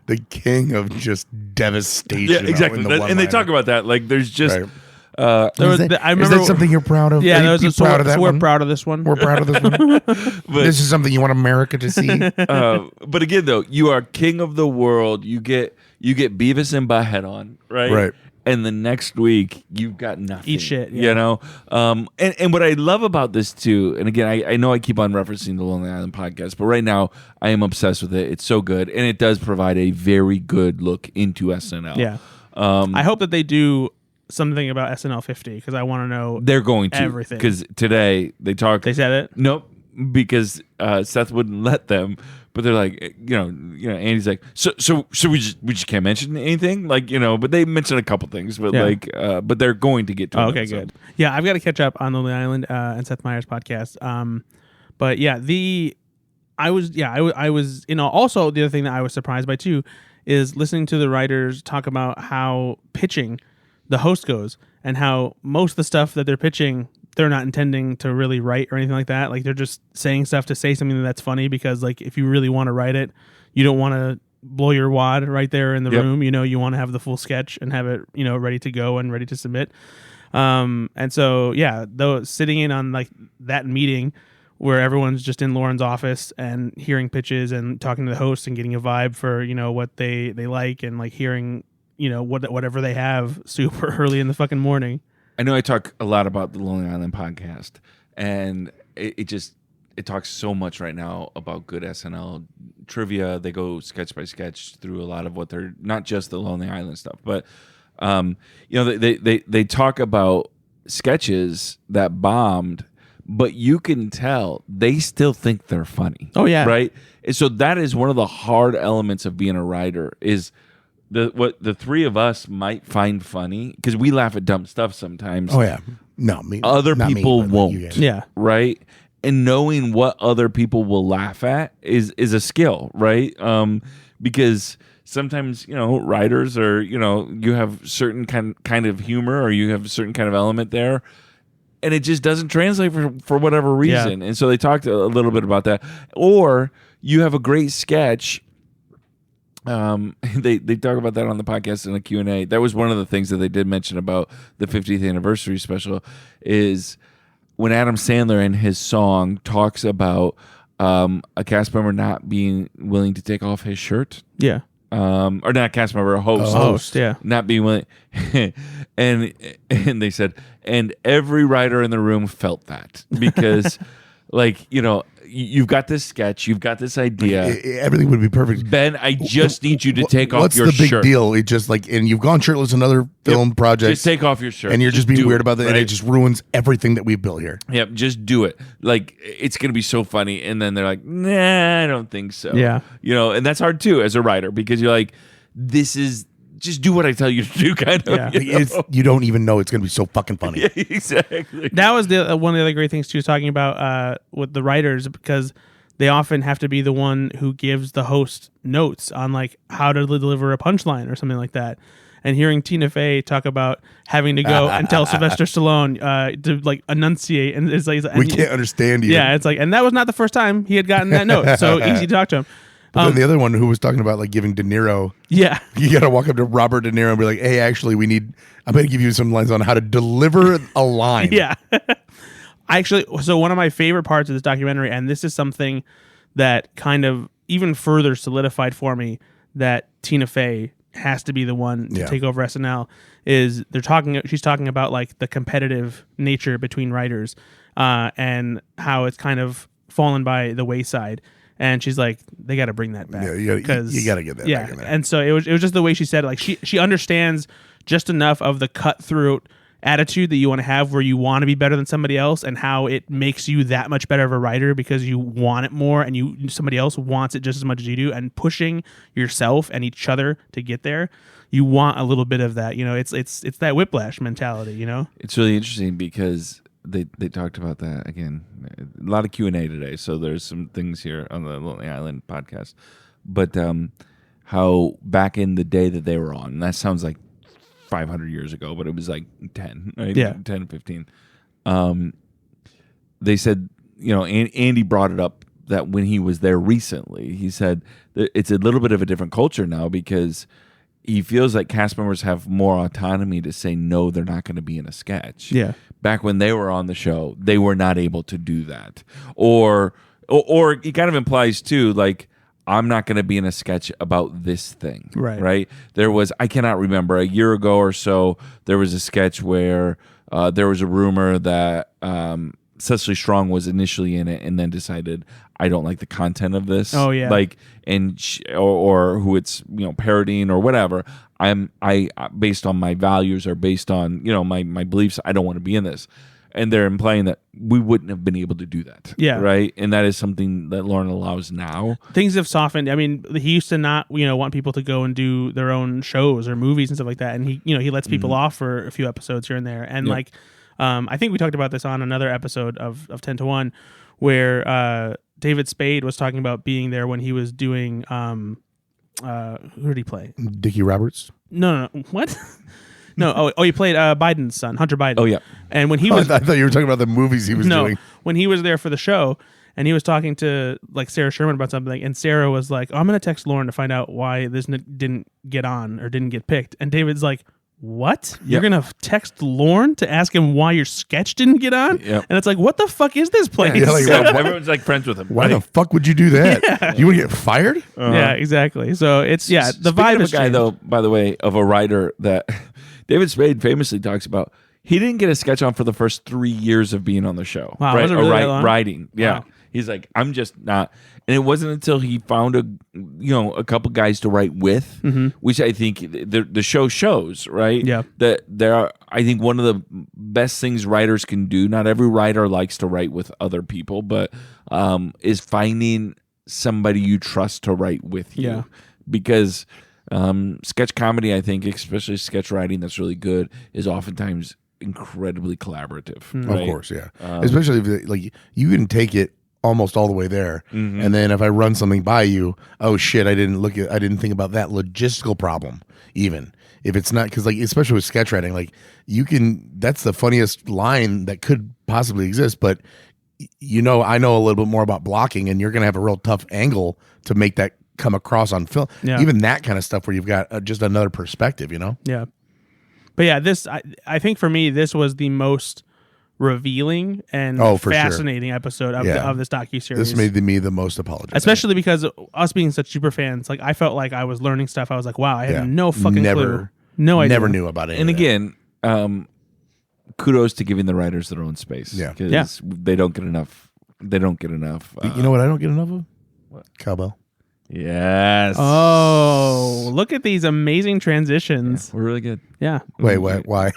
[SPEAKER 3] the king of just devastation.
[SPEAKER 2] Yeah, exactly. And they talk about that. Like, there's just...
[SPEAKER 3] Right.
[SPEAKER 1] I remember,
[SPEAKER 3] is that something you're proud of?
[SPEAKER 1] Yeah,
[SPEAKER 3] proud of that
[SPEAKER 1] we're
[SPEAKER 3] one?
[SPEAKER 1] proud of this one.
[SPEAKER 3] We're proud of this one. This is something you want America to see.
[SPEAKER 2] But again, though, you are king of the world. You get Beavis and Butthead on, right?
[SPEAKER 3] Right.
[SPEAKER 2] And the next week you've got nothing.
[SPEAKER 1] Eat shit. Yeah.
[SPEAKER 2] And what I love about this too, and again, I know I keep on referencing the Lonely Island podcast, but right now I am obsessed with it. It's so good, and it does provide a very good look into SNL.
[SPEAKER 1] Yeah. I hope that they do something about SNL 50 because I want to know.
[SPEAKER 2] They're going to
[SPEAKER 1] everything
[SPEAKER 2] because today they talked.
[SPEAKER 1] They said it.
[SPEAKER 2] Nope, because Seth wouldn't let them. But they're like, Andy's like, so we just can't mention anything, but they mentioned a couple things, but but they're going to get to it.
[SPEAKER 1] Okay, good. Yeah, I've got to catch up on Lonely Island and Seth Meyers' podcast. But yeah, I was also the other thing that I was surprised by too is listening to the writers talk about how pitching the host goes and how most of the stuff that they're pitching, they're not intending to really write or anything like that. Like, they're just saying stuff to say something that's funny because, like, if you really want to write it, you don't want to blow your wad right there in the room. You want to have the full sketch and have it, ready to go and ready to submit. And so, yeah, though sitting in on like that meeting where everyone's just in Lauren's office and hearing pitches and talking to the host and getting a vibe for, what they like and like hearing, whatever they have super early in the fucking morning.
[SPEAKER 2] I know I talk a lot about the Lonely Island podcast, and it talks so much right now about good SNL trivia. They go sketch by sketch through a lot of what they're, not just the Lonely Island stuff, but they talk about sketches that bombed, but you can tell they still think they're funny.
[SPEAKER 1] Oh yeah,
[SPEAKER 2] right. And so that is one of the hard elements of being a writer is. What the three of us might find funny because we laugh at dumb stuff sometimes.
[SPEAKER 3] Oh yeah, no, me.
[SPEAKER 2] Other people won't.
[SPEAKER 1] Yeah,
[SPEAKER 2] right. And knowing what other people will laugh at is a skill, right? Because sometimes writers are you have certain kind of humor or you have a certain kind of element there, and it just doesn't translate for whatever reason. Yeah. And so they talked a little bit about that. Or you have a great sketch. They talk about that on the podcast in a Q&A. That was one of the things that they did mention about the 50th anniversary special is when Adam Sandler in his song talks about a cast member not being willing to take off his shirt.
[SPEAKER 1] Yeah.
[SPEAKER 2] Or not cast member, a host.
[SPEAKER 1] Host, yeah.
[SPEAKER 2] Not being willing. and they said, and every writer in the room felt that because Like, you've got this sketch, you've got this idea.
[SPEAKER 3] Everything would be perfect.
[SPEAKER 2] Ben, I just need you to take off your shirt.
[SPEAKER 3] What's the big deal? It just and you've gone shirtless in other film projects.
[SPEAKER 2] Just take off your shirt.
[SPEAKER 3] And you're just being weird about that,
[SPEAKER 2] right?
[SPEAKER 3] and it just ruins everything that we've built here.
[SPEAKER 2] Yep, just do it. Like, it's going to be so funny. And then they're like, nah, I don't think so.
[SPEAKER 1] Yeah.
[SPEAKER 2] And that's hard too as a writer, because you're like, just do what I tell you to do, kind of.
[SPEAKER 1] Yeah.
[SPEAKER 3] You don't even know it's going to be so fucking funny.
[SPEAKER 2] Yeah, exactly.
[SPEAKER 1] That was one of the other great things she was talking about with the writers, because they often have to be the one who gives the host notes on like how to deliver a punchline or something like that. And hearing Tina Fey talk about having to go and tell Sylvester Stallone to like enunciate, and it's like
[SPEAKER 3] we can't understand you.
[SPEAKER 1] Yeah, it's like, and that was not the first time he had gotten that note, so easy to talk to him.
[SPEAKER 3] But then the other one who was talking about like giving De Niro.
[SPEAKER 1] Yeah.
[SPEAKER 3] You got to walk up to Robert De Niro and be like, hey, actually, I'm going to give you some lines on how to deliver a line.
[SPEAKER 1] Yeah. So one of my favorite parts of this documentary, and this is something that kind of even further solidified for me that Tina Fey has to be the one to take over SNL, is she's talking about like the competitive nature between writers and how it's kind of fallen by the wayside. And she's like, they got to bring that back.
[SPEAKER 3] Yeah, you got to get that back in there.
[SPEAKER 1] And so it was just the way she said it. Like she understands just enough of the cutthroat attitude that you want to have, where you want to be better than somebody else, and how it makes you that much better of a writer because you want it more, and somebody else wants it just as much as you do, and pushing yourself and each other to get there. You want a little bit of that. It's that whiplash mentality.
[SPEAKER 2] It's really interesting because they talked about that again. A lot of Q&A today, so there's some things here on the Lonely Island podcast. But how back in the day that they were on, and that sounds like 500 years ago, but it was like 10, right?
[SPEAKER 1] Yeah.
[SPEAKER 2] 10, 15. They said, Andy brought it up that when he was there recently, he said that it's a little bit of a different culture now, because he feels like cast members have more autonomy to say, no, they're not going to be in a sketch.
[SPEAKER 1] Yeah.
[SPEAKER 2] Back when they were on the show, they were not able to do that. Or he kind of implies too, like, I'm not going to be in a sketch about this thing. Right. There was, I cannot remember, a year ago or so, there was a sketch where there was a rumor that Cecily Strong was initially in it and then decided, I don't like the content of this.
[SPEAKER 1] Oh yeah.
[SPEAKER 2] Like, and or who it's parodying or whatever. I based on my values or based on my beliefs, I don't want to be in this. And they're implying that we wouldn't have been able to do that.
[SPEAKER 1] Yeah.
[SPEAKER 2] Right. And that is something that Lauren allows now.
[SPEAKER 1] Things have softened. I mean, he used to not, want people to go and do their own shows or movies and stuff like that. And he lets people off for a few episodes here and there. And I think we talked about this on another episode of 10 to 1, where David Spade was talking about being there when he was doing, who did he play?
[SPEAKER 3] Dickie Roberts?
[SPEAKER 1] No. What? No, he played Biden's son, Hunter Biden.
[SPEAKER 2] Oh, yeah.
[SPEAKER 1] And when he was...
[SPEAKER 3] I thought you were talking about the movies he was doing.
[SPEAKER 1] When he was there for the show, and he was talking to like Sarah Sherman about something, and Sarah was like, I'm going to text Lauren to find out why this didn't get on or didn't get picked. And David's like, what? You're going to text Lauren to ask him why your sketch didn't get on?
[SPEAKER 2] Yep.
[SPEAKER 1] And it's like, what the fuck is this place?
[SPEAKER 2] Everyone's like friends with him.
[SPEAKER 3] Why the fuck would you do that? Yeah. You would get fired?
[SPEAKER 1] Yeah, exactly. So it's, the
[SPEAKER 2] Speaking
[SPEAKER 1] vibe
[SPEAKER 2] of
[SPEAKER 1] is
[SPEAKER 2] a guy,
[SPEAKER 1] changed.
[SPEAKER 2] though, by the way, of a writer that... David Spade famously talks about, he didn't get a sketch on for the first 3 years of being on the show.
[SPEAKER 1] Wow, was it really that long?
[SPEAKER 2] Writing. Yeah.
[SPEAKER 1] Wow.
[SPEAKER 2] He's like, I'm just not. And it wasn't until he found a couple guys to write with, which I think the show shows, right?
[SPEAKER 1] Yeah.
[SPEAKER 2] That there are, I think one of the best things writers can do, not every writer likes to write with other people, but is finding somebody you trust to write with you.
[SPEAKER 1] Yeah.
[SPEAKER 2] Because sketch comedy, I think, especially sketch writing that's really good, is oftentimes incredibly collaborative. Right?
[SPEAKER 3] Of course, yeah. Especially if you can take it almost all the way there, and then if I run something by you, oh shit, I didn't think about that logistical problem. Even if it's not, because especially with sketch writing, that's the funniest line that could possibly exist, but I know a little bit more about blocking, and you're gonna have a real tough angle to make that come across on film.
[SPEAKER 1] Yeah.
[SPEAKER 3] Even that kind of stuff where you've got just another perspective,
[SPEAKER 1] Yeah. But yeah, this I think for me, this was the most revealing and fascinating episode of this docuseries.
[SPEAKER 3] This made me the most apologetic.
[SPEAKER 1] Especially because us being such super fans, I felt like I was learning stuff. I was like, wow, I had no fucking clue. No idea.
[SPEAKER 3] Never knew about it.
[SPEAKER 2] And again, kudos to giving the writers their own space.
[SPEAKER 3] Yeah.
[SPEAKER 2] Because they don't get enough they don't get enough.
[SPEAKER 3] You know what I don't get enough of?
[SPEAKER 2] What?
[SPEAKER 3] Cowbell.
[SPEAKER 2] Yes.
[SPEAKER 1] Oh, look at these amazing transitions.
[SPEAKER 2] We're really good.
[SPEAKER 1] Yeah.
[SPEAKER 3] Wait, why?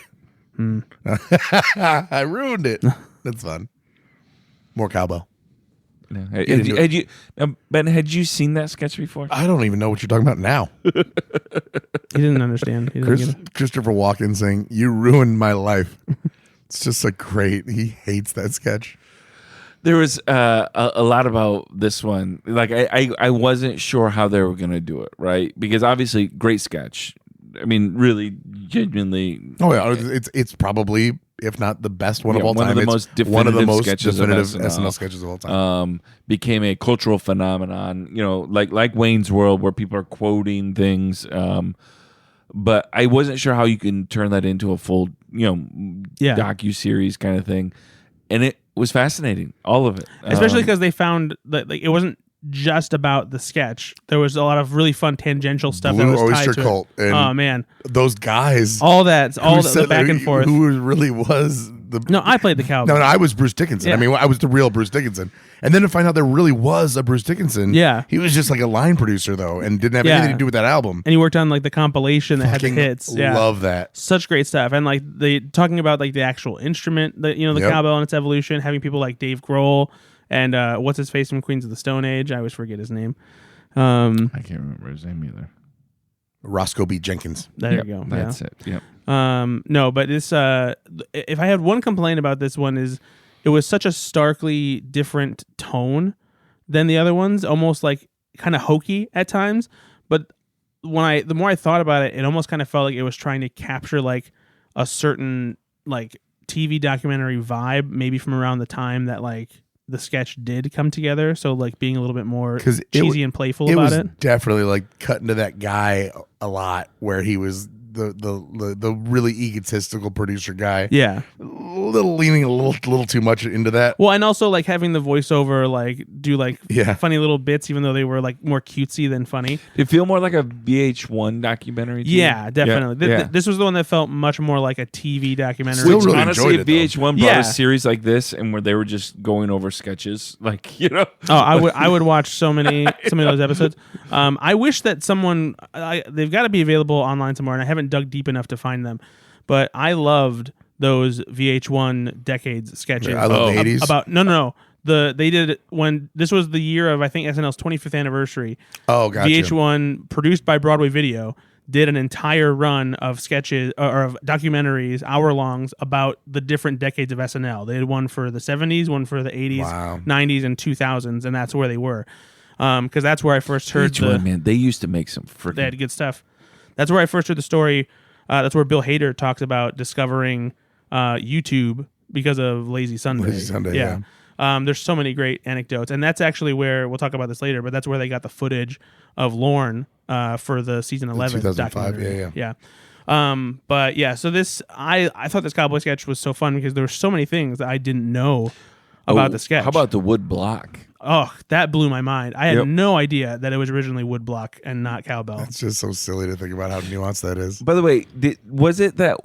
[SPEAKER 3] I ruined it. That's fun. More cowbell.
[SPEAKER 2] No. Had you, Ben? Had you seen that sketch before?
[SPEAKER 3] I don't even know what you're talking about now.
[SPEAKER 1] He didn't understand. He didn't get it.
[SPEAKER 3] Christopher Walken saying, "You ruined my life." It's just like great. He hates that sketch.
[SPEAKER 2] There was a lot about this one. Like I wasn't sure how they were going to do it, right? Because obviously, great sketch. I mean, really, genuinely.
[SPEAKER 3] Oh yeah, it's probably, if not the best one of all time.
[SPEAKER 2] One of the most definitive
[SPEAKER 3] SNL sketches of all time.
[SPEAKER 2] Became a cultural phenomenon. You know, like Wayne's World, where people are quoting things. But I wasn't sure how you can turn that into a full, docuseries kind of thing, and it was fascinating, all of it.
[SPEAKER 1] Especially because they found that it wasn't just about the sketch. There was a lot of really fun tangential stuff
[SPEAKER 3] Blue
[SPEAKER 1] that was tied
[SPEAKER 3] Oyster
[SPEAKER 1] to
[SPEAKER 3] Cult.
[SPEAKER 1] it. Oh man,
[SPEAKER 3] those guys.
[SPEAKER 1] All the back and forth.
[SPEAKER 3] Who really was the?
[SPEAKER 1] No, I played the cowboy.
[SPEAKER 3] No, I was Bruce Dickinson.
[SPEAKER 1] Yeah.
[SPEAKER 3] I mean, I was the real Bruce Dickinson. And then to find out there really was a Bruce Dickinson.
[SPEAKER 1] Yeah,
[SPEAKER 3] he was just like a line producer though, and didn't have anything to do with that album.
[SPEAKER 1] And he worked on like the compilation that had the hits. Yeah,
[SPEAKER 3] love that.
[SPEAKER 1] Such great stuff. And like talking about like the actual instrument, the cowbell and its evolution, having people like Dave Grohl and what's his face from Queens of the Stone Age. I always forget his name.
[SPEAKER 2] I can't remember his name either.
[SPEAKER 3] Roscoe B. Jenkins.
[SPEAKER 1] There you go.
[SPEAKER 2] That's it. Yep.
[SPEAKER 1] No, but this if I had one complaint about this one is it was such a starkly different tone than the other ones, almost like kind of hokey at times. But the more I thought about it, it almost kind of felt like it was trying to capture like a certain like TV documentary vibe, maybe from around the time that like the sketch did come together. So like being a little bit more cheesy and playful about it.
[SPEAKER 3] It was definitely like cutting to that guy a lot, where he was the really egotistical producer guy.
[SPEAKER 1] Yeah,
[SPEAKER 3] leaning a little too much into that.
[SPEAKER 1] Well, and also like having the voiceover like do like funny little bits, even though they were like more cutesy than funny.
[SPEAKER 2] Did it feel more like a VH1 documentary to
[SPEAKER 1] Yeah, definitely.
[SPEAKER 2] Yeah.
[SPEAKER 1] This was the one that felt much more like a TV documentary.
[SPEAKER 3] Still really
[SPEAKER 2] honestly, if
[SPEAKER 3] enjoyed it,
[SPEAKER 2] VH1 brought a series like this and where they were just going over sketches, like
[SPEAKER 1] Oh, I would watch so many of those episodes. I wish that they've got to be available online somewhere, and I haven't dug deep enough to find them. But I loved those VH1 Decades sketches.
[SPEAKER 3] I love the 80s.
[SPEAKER 1] About no. They did it when this was the year of I think SNL's 25th anniversary.
[SPEAKER 3] Oh, gotcha.
[SPEAKER 1] VH1, produced by Broadway Video, did an entire run of sketches or of documentaries, hour-longs, about the different decades of SNL. They had one for the 70s, one for the 80s, 90s, and 2000s, and that's where they were. Because that's where I first heard
[SPEAKER 2] man, they used to make some freaking...
[SPEAKER 1] They had good stuff. That's where I first heard the story. That's where Bill Hader talks about discovering YouTube because of Lazy Sunday.
[SPEAKER 3] Lazy Sunday, yeah.
[SPEAKER 1] There's so many great anecdotes, and that's actually where we'll talk about this later. But that's where they got the footage of Lorne for the season 11
[SPEAKER 3] 2005.
[SPEAKER 1] Yeah. But yeah, so this I thought this cowboy sketch was so fun because there were so many things that I didn't know about the sketch.
[SPEAKER 2] How about the wood block?
[SPEAKER 1] Oh, that blew my mind. I had no idea that it was originally woodblock and not cowbell.
[SPEAKER 3] It's just so silly to think about how nuanced that is.
[SPEAKER 2] By the way, was it that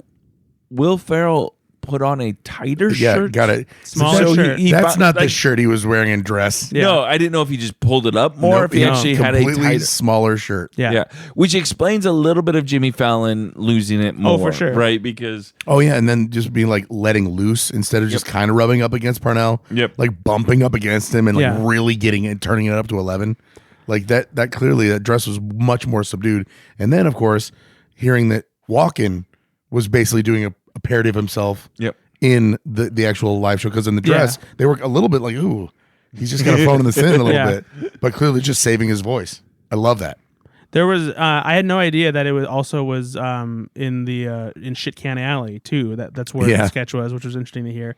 [SPEAKER 2] Will Ferrell put on a tighter shirt?
[SPEAKER 3] Yeah, got it.
[SPEAKER 1] Smaller shirt.
[SPEAKER 3] That's not the shirt he was wearing in dress.
[SPEAKER 2] Yeah. No, I didn't know if he just pulled it up more, if he actually had a
[SPEAKER 3] completely smaller shirt.
[SPEAKER 1] Yeah.
[SPEAKER 2] Which explains a little bit of Jimmy Fallon losing it more.
[SPEAKER 1] Oh, for sure.
[SPEAKER 2] Right, because...
[SPEAKER 3] Oh, yeah, and then just being like letting loose instead of just kind of rubbing up against Parnell.
[SPEAKER 2] Yep.
[SPEAKER 3] Like bumping up against him and like really getting it, turning it up to 11. Like that clearly, that dress was much more subdued. And then, of course, hearing that Walken was basically doing a parody of himself.
[SPEAKER 2] Yep.
[SPEAKER 3] In the actual live show, because in the dress they were a little bit like, ooh, he's just kind of phoning this in a little bit, but clearly just saving his voice. I love that.
[SPEAKER 1] There was I had no idea that it was in the in Shit Can Alley too. That's where the sketch was, which was interesting to hear.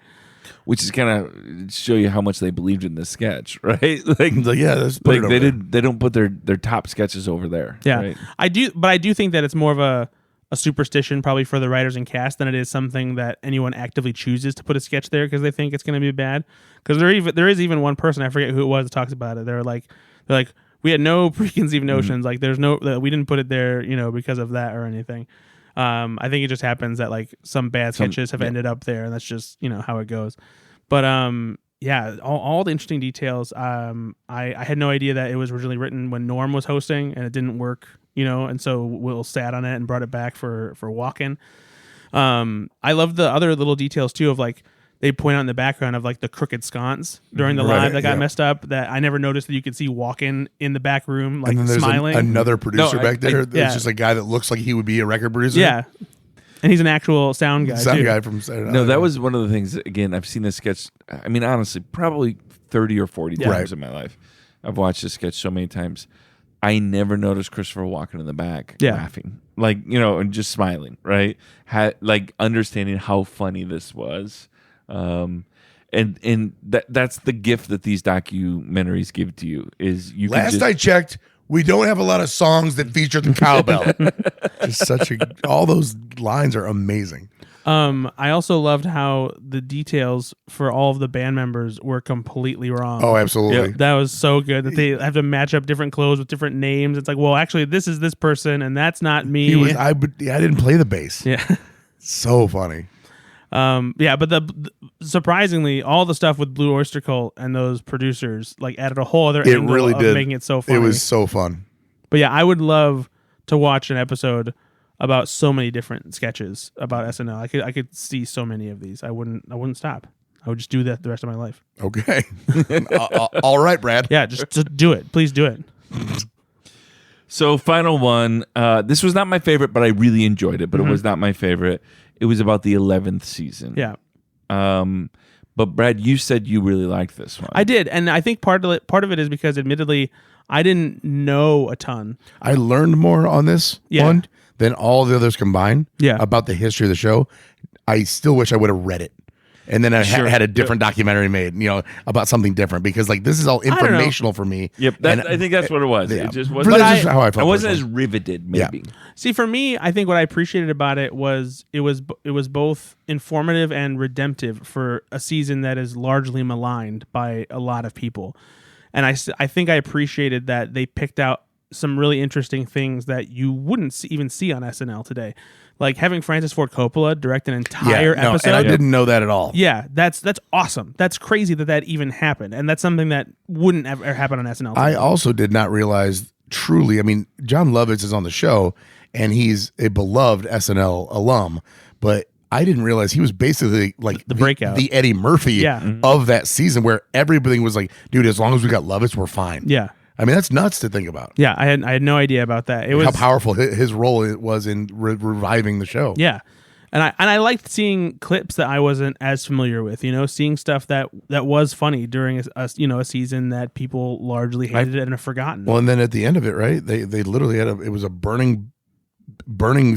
[SPEAKER 2] Which is kind of show you how much they believed in the sketch, right? Like they don't put their top sketches over there.
[SPEAKER 1] Yeah,
[SPEAKER 2] right?
[SPEAKER 1] I do think that it's more of a superstition probably for the writers and cast than it is something that anyone actively chooses to put a sketch there because they think it's going to be bad. Because there is even one person, I forget who it was, that talks about it. They're like we had no preconceived notions. Like there's we didn't put it there, because of that or anything. I think it just happens that like some bad sketches have ended up there, and that's just how it goes. But yeah, all the interesting details. I had no idea that it was originally written when Norm was hosting and it didn't work, and so Will sat on it and brought it back for Walken. I love the other little details too of like they point out in the background of like the crooked sconce during the live that got messed up that I never noticed that you could see Walken in the back room like
[SPEAKER 3] and then there's
[SPEAKER 1] smiling.
[SPEAKER 3] Another producer back there. There's
[SPEAKER 1] yeah.
[SPEAKER 3] just a guy that looks like he would be a record producer.
[SPEAKER 1] Yeah. And he's an actual sound guy.
[SPEAKER 3] Sound
[SPEAKER 1] too.
[SPEAKER 3] guy from Saturday Night.
[SPEAKER 2] No, that was one of the things. Again, I've seen this sketch. I mean, honestly, probably 30 or 40 times in my life. I've watched this sketch so many times. I never noticed Christopher Walken in the back laughing, like and just smiling, right? Like understanding how funny this was, and that's the gift that these documentaries give to you. Is you
[SPEAKER 3] last I checked, we don't have a lot of songs that feature the cowbell. Just all those lines are amazing.
[SPEAKER 1] I also loved how the details for all of the band members were completely wrong.
[SPEAKER 3] Oh, absolutely.
[SPEAKER 1] That was so good that they have to match up different clothes with different names. It's like, well, actually, this is this person, and that's not me.
[SPEAKER 3] I didn't play the bass.
[SPEAKER 1] Yeah.
[SPEAKER 3] So funny.
[SPEAKER 1] But the surprisingly, all the stuff with Blue Oyster Cult and those producers like added a whole other angle of making it so funny.
[SPEAKER 3] It was so fun.
[SPEAKER 1] But yeah, I would love to watch an episode about so many different sketches about SNL. I could see so many of these. I wouldn't stop. I would just do that the rest of my life.
[SPEAKER 3] Okay. All right, Brad.
[SPEAKER 1] Yeah, just do it. Please do it.
[SPEAKER 2] So final one. This was not my favorite, but I really enjoyed it. But it was not my favorite. It was about the 11th season.
[SPEAKER 1] Yeah.
[SPEAKER 2] But Brad, you said you really liked this one.
[SPEAKER 1] I did, and I think part of it is because, admittedly, I didn't know a ton.
[SPEAKER 3] I learned more on this one than all the others combined about the history of the show. I still wish I would have read it. And then I had a different documentary made, about something different because like this is all informational for me.
[SPEAKER 2] Yep, I think that's what it was.
[SPEAKER 3] Yeah.
[SPEAKER 2] It just wasn't.
[SPEAKER 3] How I felt.
[SPEAKER 2] I wasn't as riveted, maybe.
[SPEAKER 3] Yeah.
[SPEAKER 1] See, for me, I think what I appreciated about it was both informative and redemptive for a season that is largely maligned by a lot of people, and I think I appreciated that they picked out some really interesting things that you wouldn't even see on SNL today. Like having Francis Ford Coppola direct an entire episode.
[SPEAKER 3] And I didn't know that at all.
[SPEAKER 1] Yeah, that's awesome. That's crazy that even happened. And that's something that wouldn't ever happen on SNL today.
[SPEAKER 3] I also did not realize truly, I mean, John Lovitz is on the show and he's a beloved SNL alum, but I didn't realize he was basically like
[SPEAKER 1] the breakout,
[SPEAKER 3] the Eddie Murphy of that season where everything was like, dude, as long as we got Lovitz, we're fine.
[SPEAKER 1] Yeah.
[SPEAKER 3] I mean, that's nuts to think about.
[SPEAKER 1] Yeah, I had no idea about that. It was
[SPEAKER 3] how powerful his role it was in reviving the show.
[SPEAKER 1] Yeah, and I liked seeing clips that I wasn't as familiar with. Seeing stuff that was funny during a season that people largely hated and have forgotten.
[SPEAKER 3] Well, and then at the end of it, right? They literally had it was a burning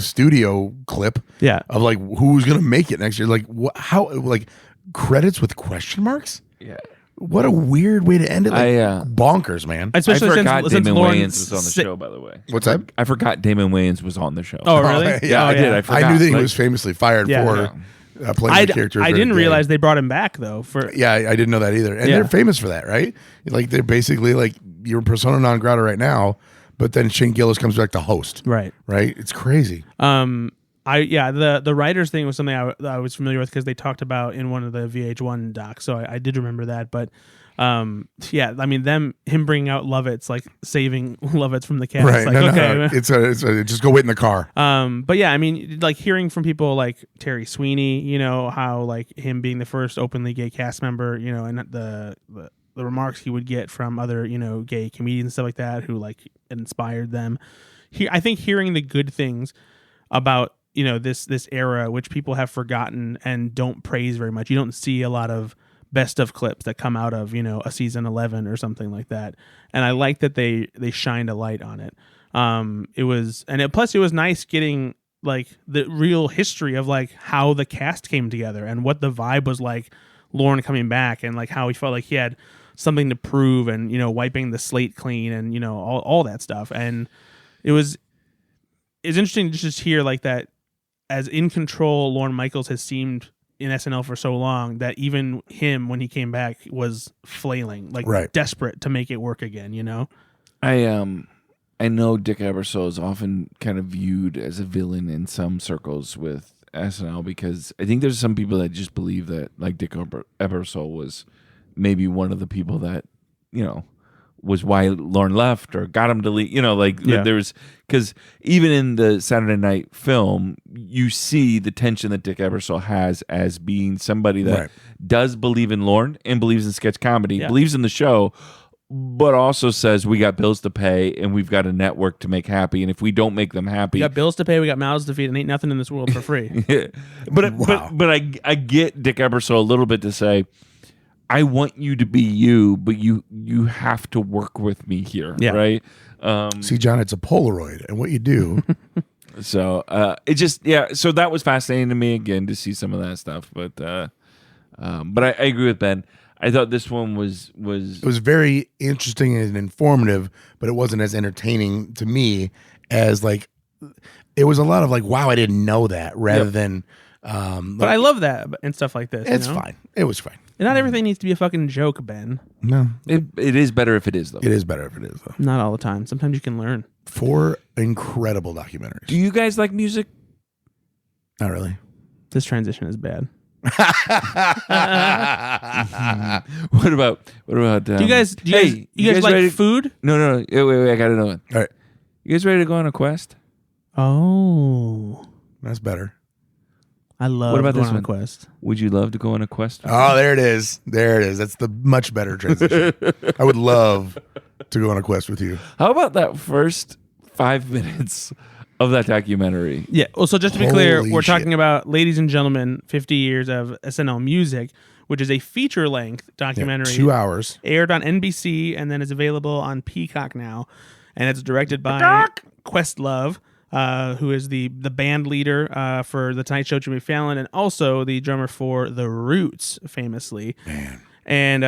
[SPEAKER 3] studio clip.
[SPEAKER 1] Yeah,
[SPEAKER 3] of like who's gonna make it next year? Like how like credits with question marks?
[SPEAKER 2] Yeah.
[SPEAKER 3] What a weird way to end it. Like, bonkers, man.
[SPEAKER 1] Especially
[SPEAKER 2] I forgot
[SPEAKER 1] since
[SPEAKER 2] Damon
[SPEAKER 1] Lauren
[SPEAKER 2] Wayans was on the show, by the way.
[SPEAKER 3] What's that?
[SPEAKER 2] I forgot Damon Wayans was on the show.
[SPEAKER 1] Oh, really?
[SPEAKER 3] Yeah,
[SPEAKER 2] I did. I forgot.
[SPEAKER 3] I knew that he was famously fired for playing the character.
[SPEAKER 1] I didn't realize they brought him back, though.
[SPEAKER 3] I didn't know that either. And they're famous for that, right? Like, they're basically like, you're persona non grata right now, but then Shane Gillis comes back to host.
[SPEAKER 1] Right.
[SPEAKER 3] Right? It's crazy.
[SPEAKER 1] The writers thing was something I was familiar with because they talked about in one of the VH1 docs, so I did remember that. But I mean, him bringing out Lovitz, like saving Lovitz from the cast.
[SPEAKER 3] Right?
[SPEAKER 1] Like,
[SPEAKER 3] no. It's a just go wait in the car.
[SPEAKER 1] But yeah, I mean, like hearing from people like Terry Sweeney, how like him being the first openly gay cast member, and the remarks he would get from other gay comedians and stuff like that who like inspired them. I think hearing the good things about this era, which people have forgotten and don't praise very much. You don't see a lot of best of clips that come out of a season 11 or something like that, and I like that they shined a light on it. Plus it was nice getting like the real history of like how the cast came together and what the vibe was like. Lauren coming back and like how he felt like he had something to prove and wiping the slate clean and all that stuff. And it's interesting to just hear like that as in control Lorne Michaels has seemed in SNL for so long that even him, when he came back, was flailing, like desperate to make it work again,
[SPEAKER 2] I know Dick Ebersol is often kind of viewed as a villain in some circles with SNL because I think there's some people that just believe that like Dick Ebersol was maybe one of the people that, was why Lorne left or got him to leave. There's because even in the Saturday night film, you see the tension that Dick Ebersol has as being somebody that does believe in Lorne and believes in sketch comedy, believes in the show, but also says we got bills to pay and we've got a network to make happy, and if we don't make them happy,
[SPEAKER 1] we got bills to pay, we got mouths to feed, and ain't nothing in this world for free.
[SPEAKER 2] But I get Dick Ebersol a little bit to say, I want you to be you, but you have to work with me here, right?
[SPEAKER 3] See, John, it's a Polaroid, and what you do.
[SPEAKER 2] So it just so that was fascinating to me again to see some of that stuff, but I agree with Ben. I thought this one was
[SPEAKER 3] It was very interesting and informative, but it wasn't as entertaining to me as like it was a lot of like, wow, I didn't know that, rather than.
[SPEAKER 1] But I love that and stuff like this.
[SPEAKER 3] It's fine. It was fine.
[SPEAKER 1] And not everything needs to be a fucking joke, Ben.
[SPEAKER 3] No,
[SPEAKER 2] it is better if it is though.
[SPEAKER 3] It is better if it is though.
[SPEAKER 1] Not all the time. Sometimes you can learn.
[SPEAKER 3] 4 incredible documentaries.
[SPEAKER 2] Do you guys like music?
[SPEAKER 3] Not really.
[SPEAKER 1] This transition is bad.
[SPEAKER 2] What about?
[SPEAKER 1] Do you guys like food?
[SPEAKER 2] No. Wait. I got another one.
[SPEAKER 3] All right.
[SPEAKER 2] You guys ready to go on a quest?
[SPEAKER 1] Oh,
[SPEAKER 3] That's better.
[SPEAKER 1] I love.
[SPEAKER 2] What about
[SPEAKER 1] going
[SPEAKER 2] this
[SPEAKER 1] on
[SPEAKER 2] one?
[SPEAKER 1] a quest?
[SPEAKER 2] Would you love to go on a quest?
[SPEAKER 3] Oh, there it is. That's the much better transition. I would love to go on a quest with you.
[SPEAKER 2] How about that first 5 minutes of that documentary?
[SPEAKER 1] Yeah. Well, so just to be clear,
[SPEAKER 3] Holy
[SPEAKER 1] we're
[SPEAKER 3] shit.
[SPEAKER 1] talking about, ladies and gentlemen, 50 Years of SNL Music, which is a feature-length documentary.
[SPEAKER 3] 2 hours.
[SPEAKER 1] Aired on NBC and then is available on Peacock now. And it's directed by Questlove, who is the band leader for The Tonight Show, Jimmy Fallon, and also the drummer for The Roots, famously.
[SPEAKER 3] Man.
[SPEAKER 1] And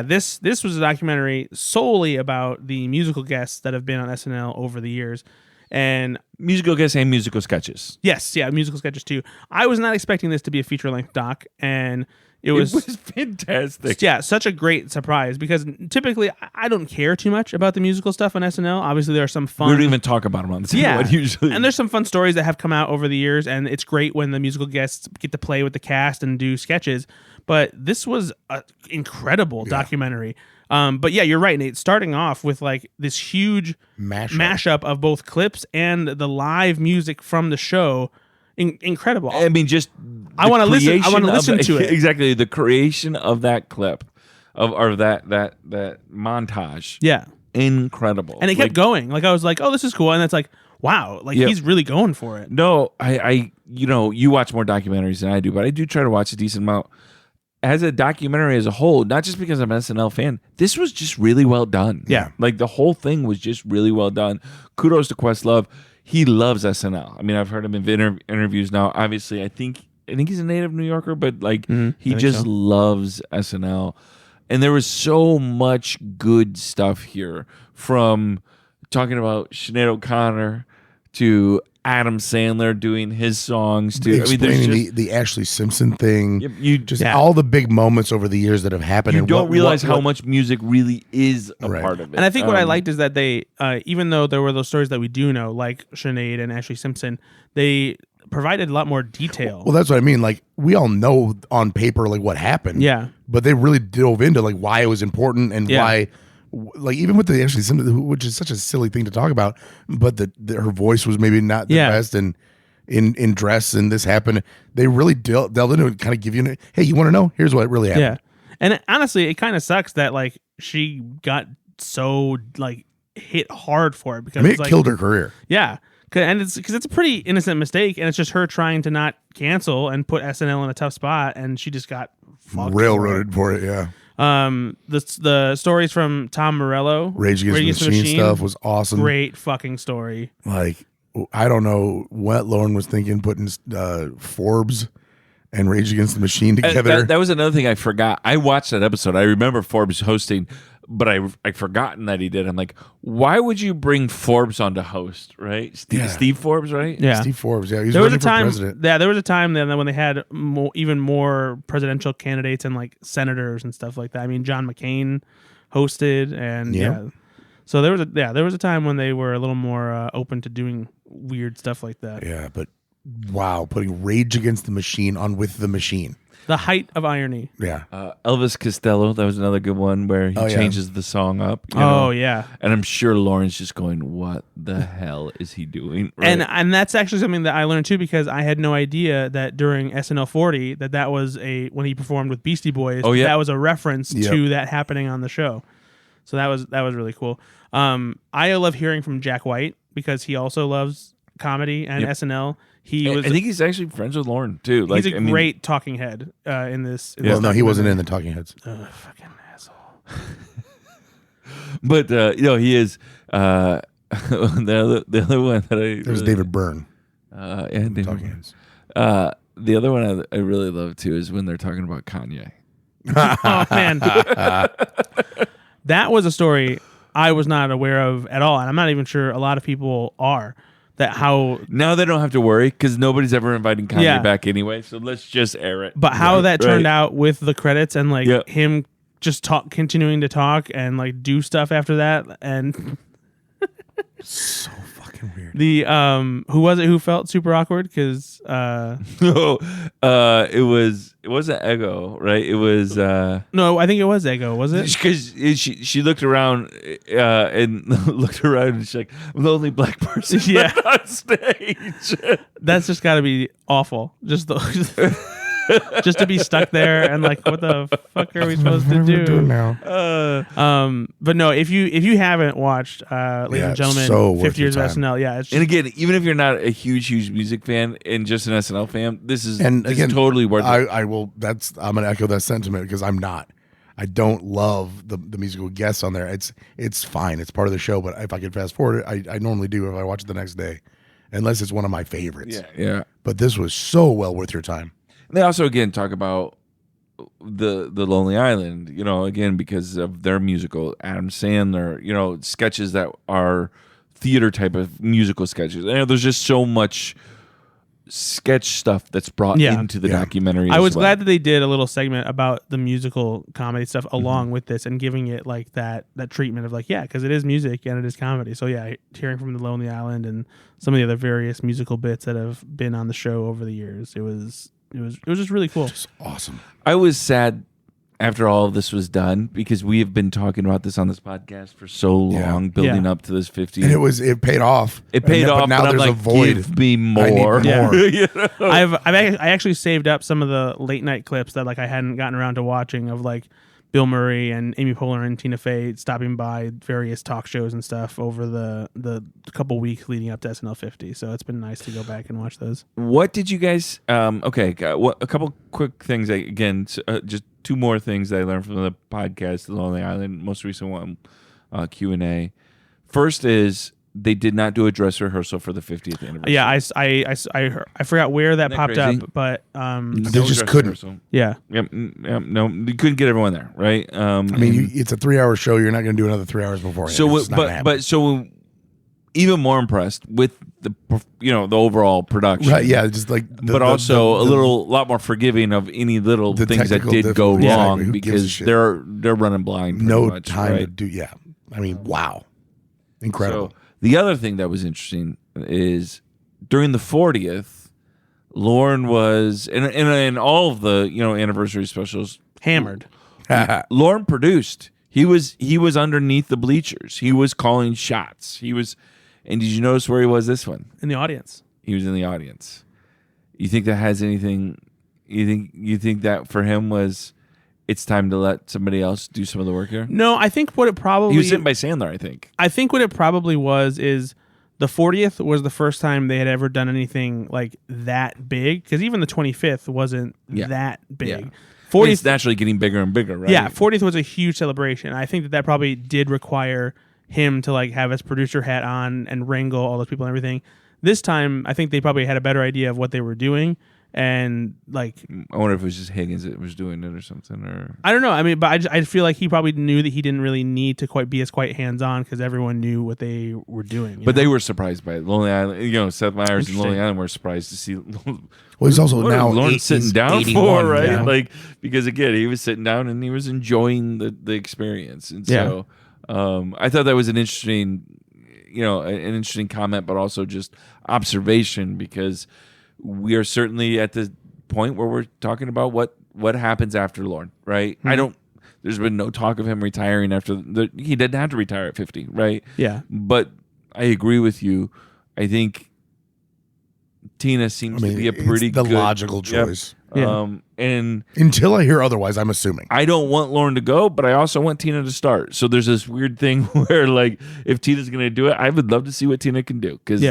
[SPEAKER 1] this was a documentary solely about the musical guests that have been on SNL over the years. And
[SPEAKER 2] Musical guests and musical sketches.
[SPEAKER 1] yes, musical sketches too. I was not expecting this to be a feature-length doc, and it was
[SPEAKER 2] fantastic.
[SPEAKER 1] Yeah, such a great surprise, because typically I don't care too much about the musical stuff on SNL. Obviously, there are some fun.
[SPEAKER 2] We don't even talk about them on the show usually.
[SPEAKER 1] And there's some fun stories that have come out over the years, and it's great when the musical guests get to play with the cast and do sketches. But this was an incredible documentary. But yeah, you're right, Nate. Starting off with like this huge mashup of both clips and the live music from the show. Incredible.
[SPEAKER 2] I mean, just
[SPEAKER 1] I want to listen. I want to listen to it.
[SPEAKER 2] Exactly, the creation of that clip, or that montage.
[SPEAKER 1] Yeah,
[SPEAKER 2] incredible.
[SPEAKER 1] And it kept going. Like I was like, oh, this is cool, and it's like, wow, like he's really going for it.
[SPEAKER 2] No, I you watch more documentaries than I do, but I do try to watch a decent amount. As a documentary as a whole, not just because I'm an SNL fan, this was just really well done.
[SPEAKER 1] Yeah,
[SPEAKER 2] like the whole thing was just really well done. Kudos to Questlove. He loves SNL. I mean, I've heard him in interviews now. Obviously, I think he's a native New Yorker, but like he just loves SNL. And there was so much good stuff here, from talking about Sinead O'Connor to Adam Sandler doing his songs to
[SPEAKER 3] explaining the Ashley Simpson thing.
[SPEAKER 2] You
[SPEAKER 3] all the big moments over the years that have happened.
[SPEAKER 2] You
[SPEAKER 3] and
[SPEAKER 2] don't realize how much music really is a part of it.
[SPEAKER 1] And I think what I liked is that they, even though there were those stories that we do know, like Sinead and Ashley Simpson, they provided a lot more detail.
[SPEAKER 3] Well, that's what I mean. Like, we all know on paper like what happened.
[SPEAKER 1] Yeah.
[SPEAKER 3] But they really dove into like why it was important and why. Like, even with the Ashley Simpson, which is such a silly thing to talk about, but her voice was maybe not the best, and in dress, and this happened. They really delved into it and kind of give you, hey, you want to know? Here's what really happened.
[SPEAKER 1] Yeah, and honestly, it kind of sucks that like she got so like hit hard for it, because
[SPEAKER 3] it killed her career.
[SPEAKER 1] Yeah, and it's because it's a pretty innocent mistake, and it's just her trying to not cancel and put SNL in a tough spot, and she just got
[SPEAKER 3] railroaded for it. Yeah.
[SPEAKER 1] The stories from Tom Morello,
[SPEAKER 3] Rage Against the Machine stuff was awesome.
[SPEAKER 1] Great fucking story.
[SPEAKER 3] Like, I don't know what Lauren was thinking, putting Forbes and Rage Against the Machine together.
[SPEAKER 2] That was another thing I forgot. I watched that episode. I remember Forbes hosting, but I'd forgotten that he did. I'm like, why would you bring Forbes on to host, right? Steve Forbes, right?
[SPEAKER 1] Yeah.
[SPEAKER 3] Steve Forbes, yeah. He was
[SPEAKER 1] there was a
[SPEAKER 3] for
[SPEAKER 1] time,
[SPEAKER 3] president.
[SPEAKER 1] Yeah, there was a time then when they had even more presidential candidates and like senators and stuff like that. I mean, John McCain hosted, and so there was a time when they were a little more open to doing weird stuff like that.
[SPEAKER 3] Yeah, but wow, putting Rage Against the Machine on with the Machine.
[SPEAKER 1] The height of irony.
[SPEAKER 3] Yeah.
[SPEAKER 2] Elvis Costello, that was another good one where he changes the song up. You know?
[SPEAKER 1] Yeah.
[SPEAKER 2] And I'm sure Lauren's just going, what the hell is he doing? Right?
[SPEAKER 1] And that's actually something that I learned too, because I had no idea that during SNL 40 that was when he performed with Beastie Boys. That was a reference to that happening on the show. So that was really cool. I love hearing from Jack White because he also loves comedy and SNL.
[SPEAKER 2] I think he's actually friends with Lauren too.
[SPEAKER 1] He's a great talking head in this.
[SPEAKER 3] Well, no, he wasn't in the Talking Heads.
[SPEAKER 1] Fucking asshole.
[SPEAKER 2] But he is. The other one that
[SPEAKER 3] There's David Byrne.
[SPEAKER 2] David
[SPEAKER 3] Talking
[SPEAKER 2] Byrne.
[SPEAKER 3] Heads.
[SPEAKER 2] The other one I really love too is when they're talking about Kanye.
[SPEAKER 1] Oh man, that was a story I was not aware of at all, and I'm not even sure a lot of people are.
[SPEAKER 2] Now they don't have to worry because nobody's ever inviting Kanye back anyway. So let's just air it.
[SPEAKER 1] But how that turned out with the credits and him just continuing to talk and do stuff after that, and
[SPEAKER 3] so fucking weird.
[SPEAKER 1] The who was it who felt super awkward because
[SPEAKER 2] it wasn't Ego, right? It was
[SPEAKER 1] no, I think it was Ego, was it?
[SPEAKER 2] Because she looked around and looked around and she's like, I'm the only black person left on stage.
[SPEAKER 1] That's just got to be awful. Just to be stuck there and what the fuck are we supposed to do
[SPEAKER 3] now?
[SPEAKER 1] But no, if you haven't watched ladies and gentlemen, 50 Years of SNL, it's just,
[SPEAKER 2] and again, even if you're not a huge music fan and just an SNL fan, this is totally worth it.
[SPEAKER 3] I'm gonna echo that sentiment because I'm not. I don't love the musical guests on there. It's fine. It's part of the show, but if I could fast forward it, I normally do if I watch it the next day, unless it's one of my favorites.
[SPEAKER 2] Yeah.
[SPEAKER 3] But this was so well worth your time.
[SPEAKER 2] They also again talk about the Lonely Island, again because of their musical Adam Sandler, sketches that are theater type of musical sketches. There's just so much sketch stuff that's brought into the documentary.
[SPEAKER 1] I was glad that they did a little segment about the musical comedy stuff along with this and giving it that treatment of because it is music and it is comedy. So hearing from the Lonely Island and some of the other various musical bits that have been on the show over the years, it was just really cool.
[SPEAKER 3] Just awesome.
[SPEAKER 2] I was sad after all of this was done because we have been talking about this on this podcast for so long, building up to this 50.
[SPEAKER 3] And it paid off.
[SPEAKER 2] It paid off. But now there's a void. Give me more.
[SPEAKER 1] I actually saved up some of the late night clips that I hadn't gotten around to watching of Bill Murray and Amy Poehler and Tina Fey stopping by various talk shows and stuff over the couple weeks leading up to SNL 50. So it's been nice to go back and watch those.
[SPEAKER 2] What did you guys? A couple quick things. Just two more things that I learned from the podcast, The Lonely Island, most recent one, Q&A. First is they did not do a dress rehearsal for the 50th anniversary.
[SPEAKER 1] Yeah, I forgot where that popped
[SPEAKER 2] crazy?
[SPEAKER 1] up, but
[SPEAKER 3] they just couldn't.
[SPEAKER 2] Rehearsal.
[SPEAKER 1] Yeah.
[SPEAKER 2] No, you couldn't get everyone there, right?
[SPEAKER 3] It's a 3-hour show. You're not going to do another 3 hours before.
[SPEAKER 2] So even more impressed with the overall production,
[SPEAKER 3] right? Yeah, just
[SPEAKER 2] but also a lot more forgiving of any little things that did go wrong because they're running blind.
[SPEAKER 3] No
[SPEAKER 2] much,
[SPEAKER 3] time
[SPEAKER 2] right?
[SPEAKER 3] to do. Yeah, wow, incredible.
[SPEAKER 2] So, the other thing that was interesting is during the 40th, Lauren was in all of the anniversary specials
[SPEAKER 1] hammered.
[SPEAKER 2] Lauren produced. He was underneath the bleachers. He was calling shots. And did you notice where he was this one?
[SPEAKER 1] In the audience.
[SPEAKER 2] He was in the audience. You think that has anything? You think that for him was? It's time to let somebody else do some of the work here?
[SPEAKER 1] No, I think what it probably...
[SPEAKER 2] He was sitting by Sandler, I think.
[SPEAKER 1] I think what it probably was is the 40th was the first time they had ever done anything that big, because even the 25th wasn't that big.
[SPEAKER 2] Yeah.
[SPEAKER 1] 40th,
[SPEAKER 2] it's naturally getting bigger and bigger, right?
[SPEAKER 1] Yeah, 40th was a huge celebration. I think that probably did require him to have his producer hat on and wrangle all those people and everything. This time, I think they probably had a better idea of what they were doing. And
[SPEAKER 2] I wonder if it was just Higgins that was doing it or something, or
[SPEAKER 1] I don't know. But I feel like he probably knew that he didn't really need to quite be hands on because everyone knew what they were doing.
[SPEAKER 2] But they were surprised by it. Lonely Island. Seth Meyers and Lonely Island were surprised to see.
[SPEAKER 3] Well, he's also now
[SPEAKER 2] Lauren sitting down for right, because again he was sitting down and he was enjoying the experience, and so I thought that was an interesting, an interesting comment, but also just observation because. we are certainly at the point where we're talking about what happens after Lorne, right?
[SPEAKER 1] Mm-hmm.
[SPEAKER 2] There's been no talk of him retiring he didn't have to retire at 50, right?
[SPEAKER 1] Yeah.
[SPEAKER 2] But I agree with you. I think Tina seems to be a pretty
[SPEAKER 3] the
[SPEAKER 2] good
[SPEAKER 3] logical choice.
[SPEAKER 1] Yeah.
[SPEAKER 2] And
[SPEAKER 3] Until I hear otherwise, I'm assuming.
[SPEAKER 2] I don't want Lorne to go, but I also want Tina to start. So there's this weird thing where, like, if Tina's going to do it, I would love to see what Tina can do. Because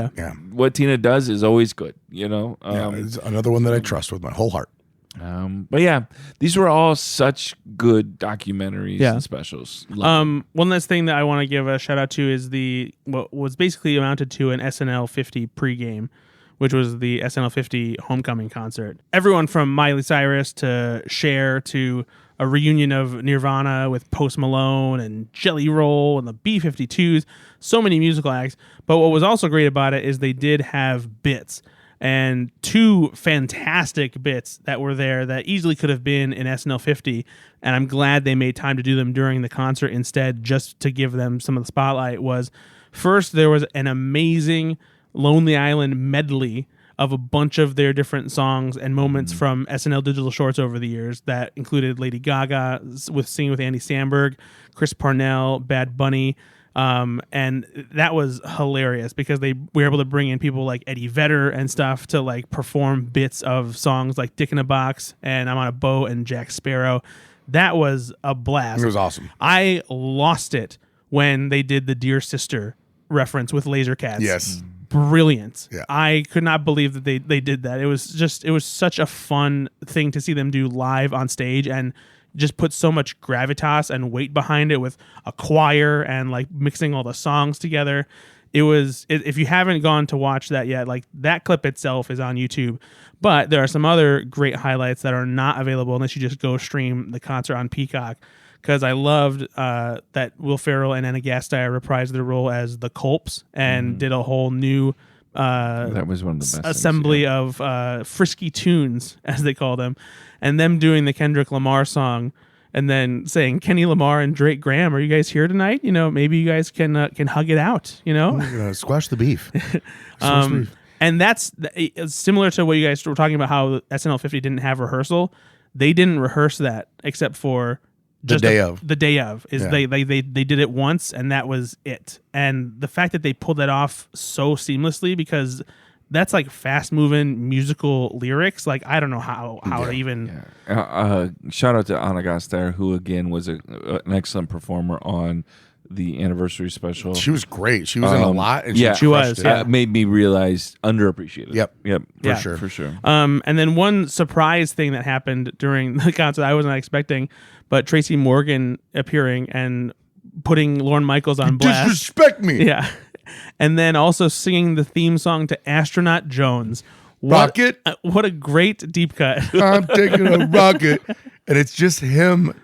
[SPEAKER 2] what Tina does is always good, you know?
[SPEAKER 3] It's another one that I trust with my whole heart.
[SPEAKER 2] But yeah, these were all such good documentaries and specials.
[SPEAKER 1] One last thing that I want to give a shout out to is what was basically amounted to an SNL 50 pregame, which was the SNL 50 homecoming concert. Everyone from Miley Cyrus to Cher to a reunion of Nirvana with Post Malone and Jelly Roll and the B-52s, so many musical acts. But what was also great about it is they did have bits. And 2 fantastic bits that were there that easily could have been in SNL 50, and I'm glad they made time to do them during the concert instead, just to give them some of the spotlight. Was first, there was an amazing Lonely Island medley of a bunch of their different songs and moments from SNL digital shorts over the years that included Lady Gaga with Singing with Andy Samberg, Chris Parnell, Bad Bunny. And that was hilarious because they were able to bring in people like Eddie Vedder and stuff to like perform bits of songs like Dick in a Box and I'm on a Boat and Jack Sparrow. That was a blast.
[SPEAKER 3] It was awesome.
[SPEAKER 1] I lost it when they did the Dear Sister reference with Laser Cats.
[SPEAKER 3] Yes.
[SPEAKER 1] Brilliant.
[SPEAKER 3] Yeah.
[SPEAKER 1] I could not believe that they did that. It was such a fun thing to see them do live on stage and just put so much gravitas and weight behind it with a choir and like mixing all the songs together. If you haven't gone to watch that yet, like that clip itself is on YouTube, but there are some other great highlights that are not available unless you just go stream the concert on Peacock. Because I loved that Will Ferrell and Anna Gasteyer reprised their role as the Culps and did a whole new
[SPEAKER 2] that was one of the best
[SPEAKER 1] assembly of frisky tunes, as they call them, and them doing the Kendrick Lamar song and then saying, Kenny Lamar and Drake Graham, are you guys here tonight? You know, maybe you guys can hug it out, you know?
[SPEAKER 3] Squash the beef. Squash the beef.
[SPEAKER 1] And that's similar to what you guys were talking about, how SNL 50 didn't have rehearsal. They didn't rehearse that except for
[SPEAKER 3] the day of.
[SPEAKER 1] The day of is they did it once and that was it. And the fact that they pulled that off so seamlessly, because that's like fast moving musical lyrics. Like I don't know how to even.
[SPEAKER 2] Yeah. Shout out to Anna Gasteyer, who again was an excellent performer on the anniversary special.
[SPEAKER 3] She was great. She was in a lot. And
[SPEAKER 1] she was.
[SPEAKER 3] It.
[SPEAKER 2] Made me realize underappreciated.
[SPEAKER 3] Yep.
[SPEAKER 2] For sure.
[SPEAKER 1] And then one surprise thing that happened during the concert I was not expecting, but Tracy Morgan appearing and putting Lorne Michaels on blast.
[SPEAKER 3] Disrespect me.
[SPEAKER 1] Yeah. And then also singing the theme song to Astronaut Jones.
[SPEAKER 3] Rocket.
[SPEAKER 1] What a great deep cut.
[SPEAKER 3] I'm taking a rocket. And it's just him.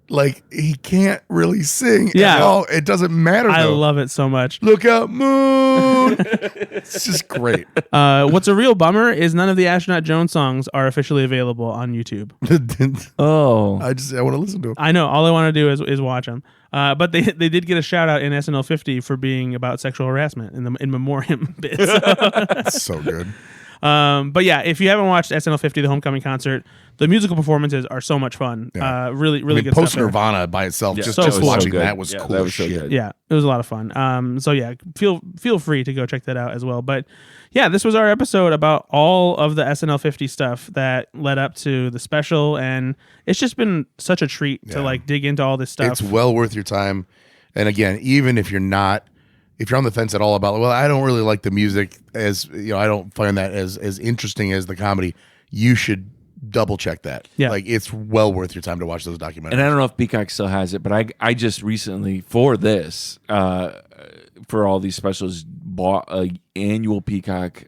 [SPEAKER 3] Like, he can't really sing at all. It doesn't matter, though.
[SPEAKER 1] I love it so much.
[SPEAKER 3] Look out, moon. It's just great.
[SPEAKER 1] What's a real bummer is none of the Astronaut Jones songs are officially available on YouTube.
[SPEAKER 2] I
[SPEAKER 3] want to listen to them.
[SPEAKER 1] I know. All I want to do is watch them. But they did get a shout out in SNL 50 for being about sexual harassment in memoriam bits.
[SPEAKER 3] That's so good.
[SPEAKER 1] But yeah, if you haven't watched SNL 50, the homecoming concert, the musical performances are so much fun.
[SPEAKER 3] Yeah.
[SPEAKER 1] Really good
[SPEAKER 3] Post
[SPEAKER 1] stuff.
[SPEAKER 3] Nirvana by itself, just
[SPEAKER 1] so
[SPEAKER 3] watching
[SPEAKER 2] good.
[SPEAKER 3] that was cool as
[SPEAKER 2] so
[SPEAKER 3] shit.
[SPEAKER 2] good.
[SPEAKER 1] Yeah, it was a lot of fun. So yeah, feel free to go check that out as well. But yeah, this was our episode about all of the SNL 50 stuff that led up to the special, and it's just been such a treat to like dig into all this stuff.
[SPEAKER 3] It's well worth your time. And again, even if you're on the fence at all about, well, I don't really like the music, as you know, I don't find that as interesting as the comedy, you should double check that.
[SPEAKER 1] Yeah.
[SPEAKER 3] Like, it's well worth your time to watch those documentaries.
[SPEAKER 2] And I don't know if Peacock still has it, but I just recently, for this, for all these specials, bought a annual Peacock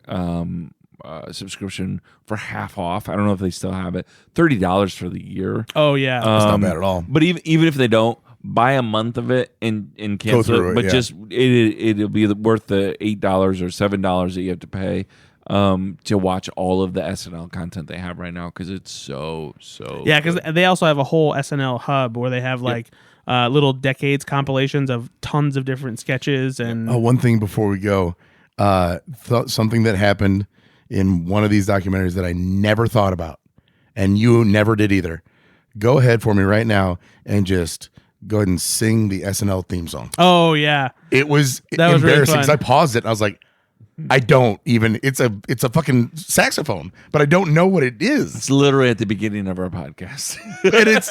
[SPEAKER 2] subscription for half off. I don't know if they still have it. $30 for the year.
[SPEAKER 1] Oh yeah,
[SPEAKER 3] That's not bad at all.
[SPEAKER 2] But even if they don't, buy a month of it and cancel it. But just it'll be worth the $8 or $7 that you have to pay to watch all of the SNL content they have right now, because it's so
[SPEAKER 1] yeah, because they also have a whole SNL hub where they have like little decades compilations of tons of different sketches. And
[SPEAKER 3] one thing before we go, something that happened in one of these documentaries that I never thought about, and you never did either, go ahead for me right now and just go ahead and sing the SNL theme song.
[SPEAKER 1] Oh yeah,
[SPEAKER 3] it was
[SPEAKER 1] that was
[SPEAKER 3] embarrassing
[SPEAKER 1] really
[SPEAKER 3] because I paused it and I was like, I don't even. It's a fucking saxophone, but I don't know what it is.
[SPEAKER 2] It's literally at the beginning of our podcast,
[SPEAKER 3] and it's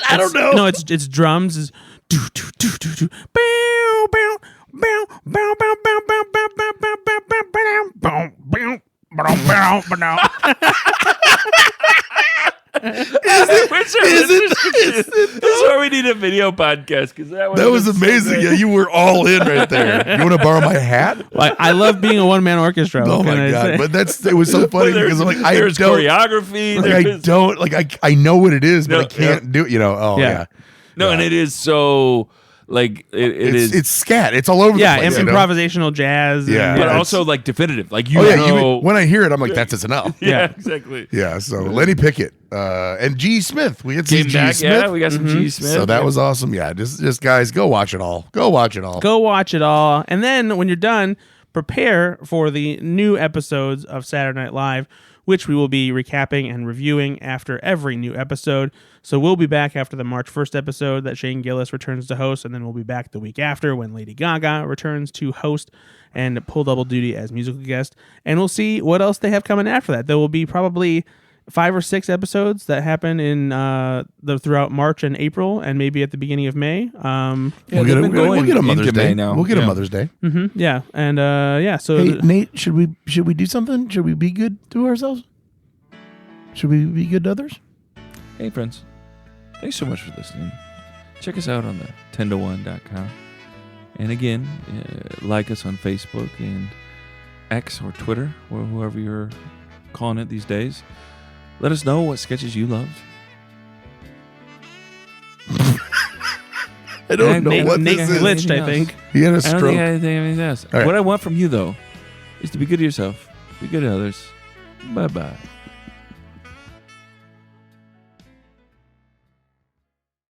[SPEAKER 3] I don't know.
[SPEAKER 1] No, it's drums. Is do do do do do bow bow bow bow bow bow bow bow bow bow bow bow bow bow bow bow.
[SPEAKER 2] This is why we need a video podcast, because that
[SPEAKER 3] was amazing. So yeah, you were all in right there. You want to borrow my hat?
[SPEAKER 1] I love being a one-man orchestra.
[SPEAKER 3] Oh my god! But it was so funny because I'm like,
[SPEAKER 2] there's choreography.
[SPEAKER 3] I know what it is, but I can't do it. Yeah.
[SPEAKER 2] No, and it is so. Like
[SPEAKER 3] it's scat. It's all over the place.
[SPEAKER 1] Yeah, improvisational jazz.
[SPEAKER 2] But also like definitive. Like
[SPEAKER 3] when I hear it, I'm like, that's SNL.
[SPEAKER 2] Yeah, exactly.
[SPEAKER 3] Yeah. So Lenny Pickett and G. Smith. We had some G. Smith.
[SPEAKER 2] Yeah, we got some G. Smith.
[SPEAKER 3] So that was awesome. Yeah, just guys, go watch it all. Go watch it all.
[SPEAKER 1] And then when you're done, prepare for the new episodes of Saturday Night Live, which we will be recapping and reviewing after every new episode. So we'll be back after the March 1st episode that Shane Gillis returns to host, and then we'll be back the week after when Lady Gaga returns to host and pull double duty as musical guest. And we'll see what else they have coming after that. There will be probably 5 or 6 episodes that happen in throughout March and April, and maybe at the beginning of May.
[SPEAKER 3] We'll get a Mother's Day now. We'll get a Mother's Day.
[SPEAKER 1] Mm-hmm, yeah, and So
[SPEAKER 3] hey, Nate, should we do something? Should we be good to ourselves? Should we be good to others?
[SPEAKER 2] Hey, friends. Thanks so much for listening. Check us out on the 10to1.com. And again, like us on Facebook and X or Twitter, or whoever you're calling it these days. Let us know what sketches you loved.
[SPEAKER 3] I don't know what
[SPEAKER 1] Nate
[SPEAKER 3] this is.
[SPEAKER 1] glitched, I think.
[SPEAKER 3] He had a stroke.
[SPEAKER 2] I don't think anything else.
[SPEAKER 3] Right.
[SPEAKER 2] What I want from you, though, is to be good to yourself, be good to others. Bye-bye.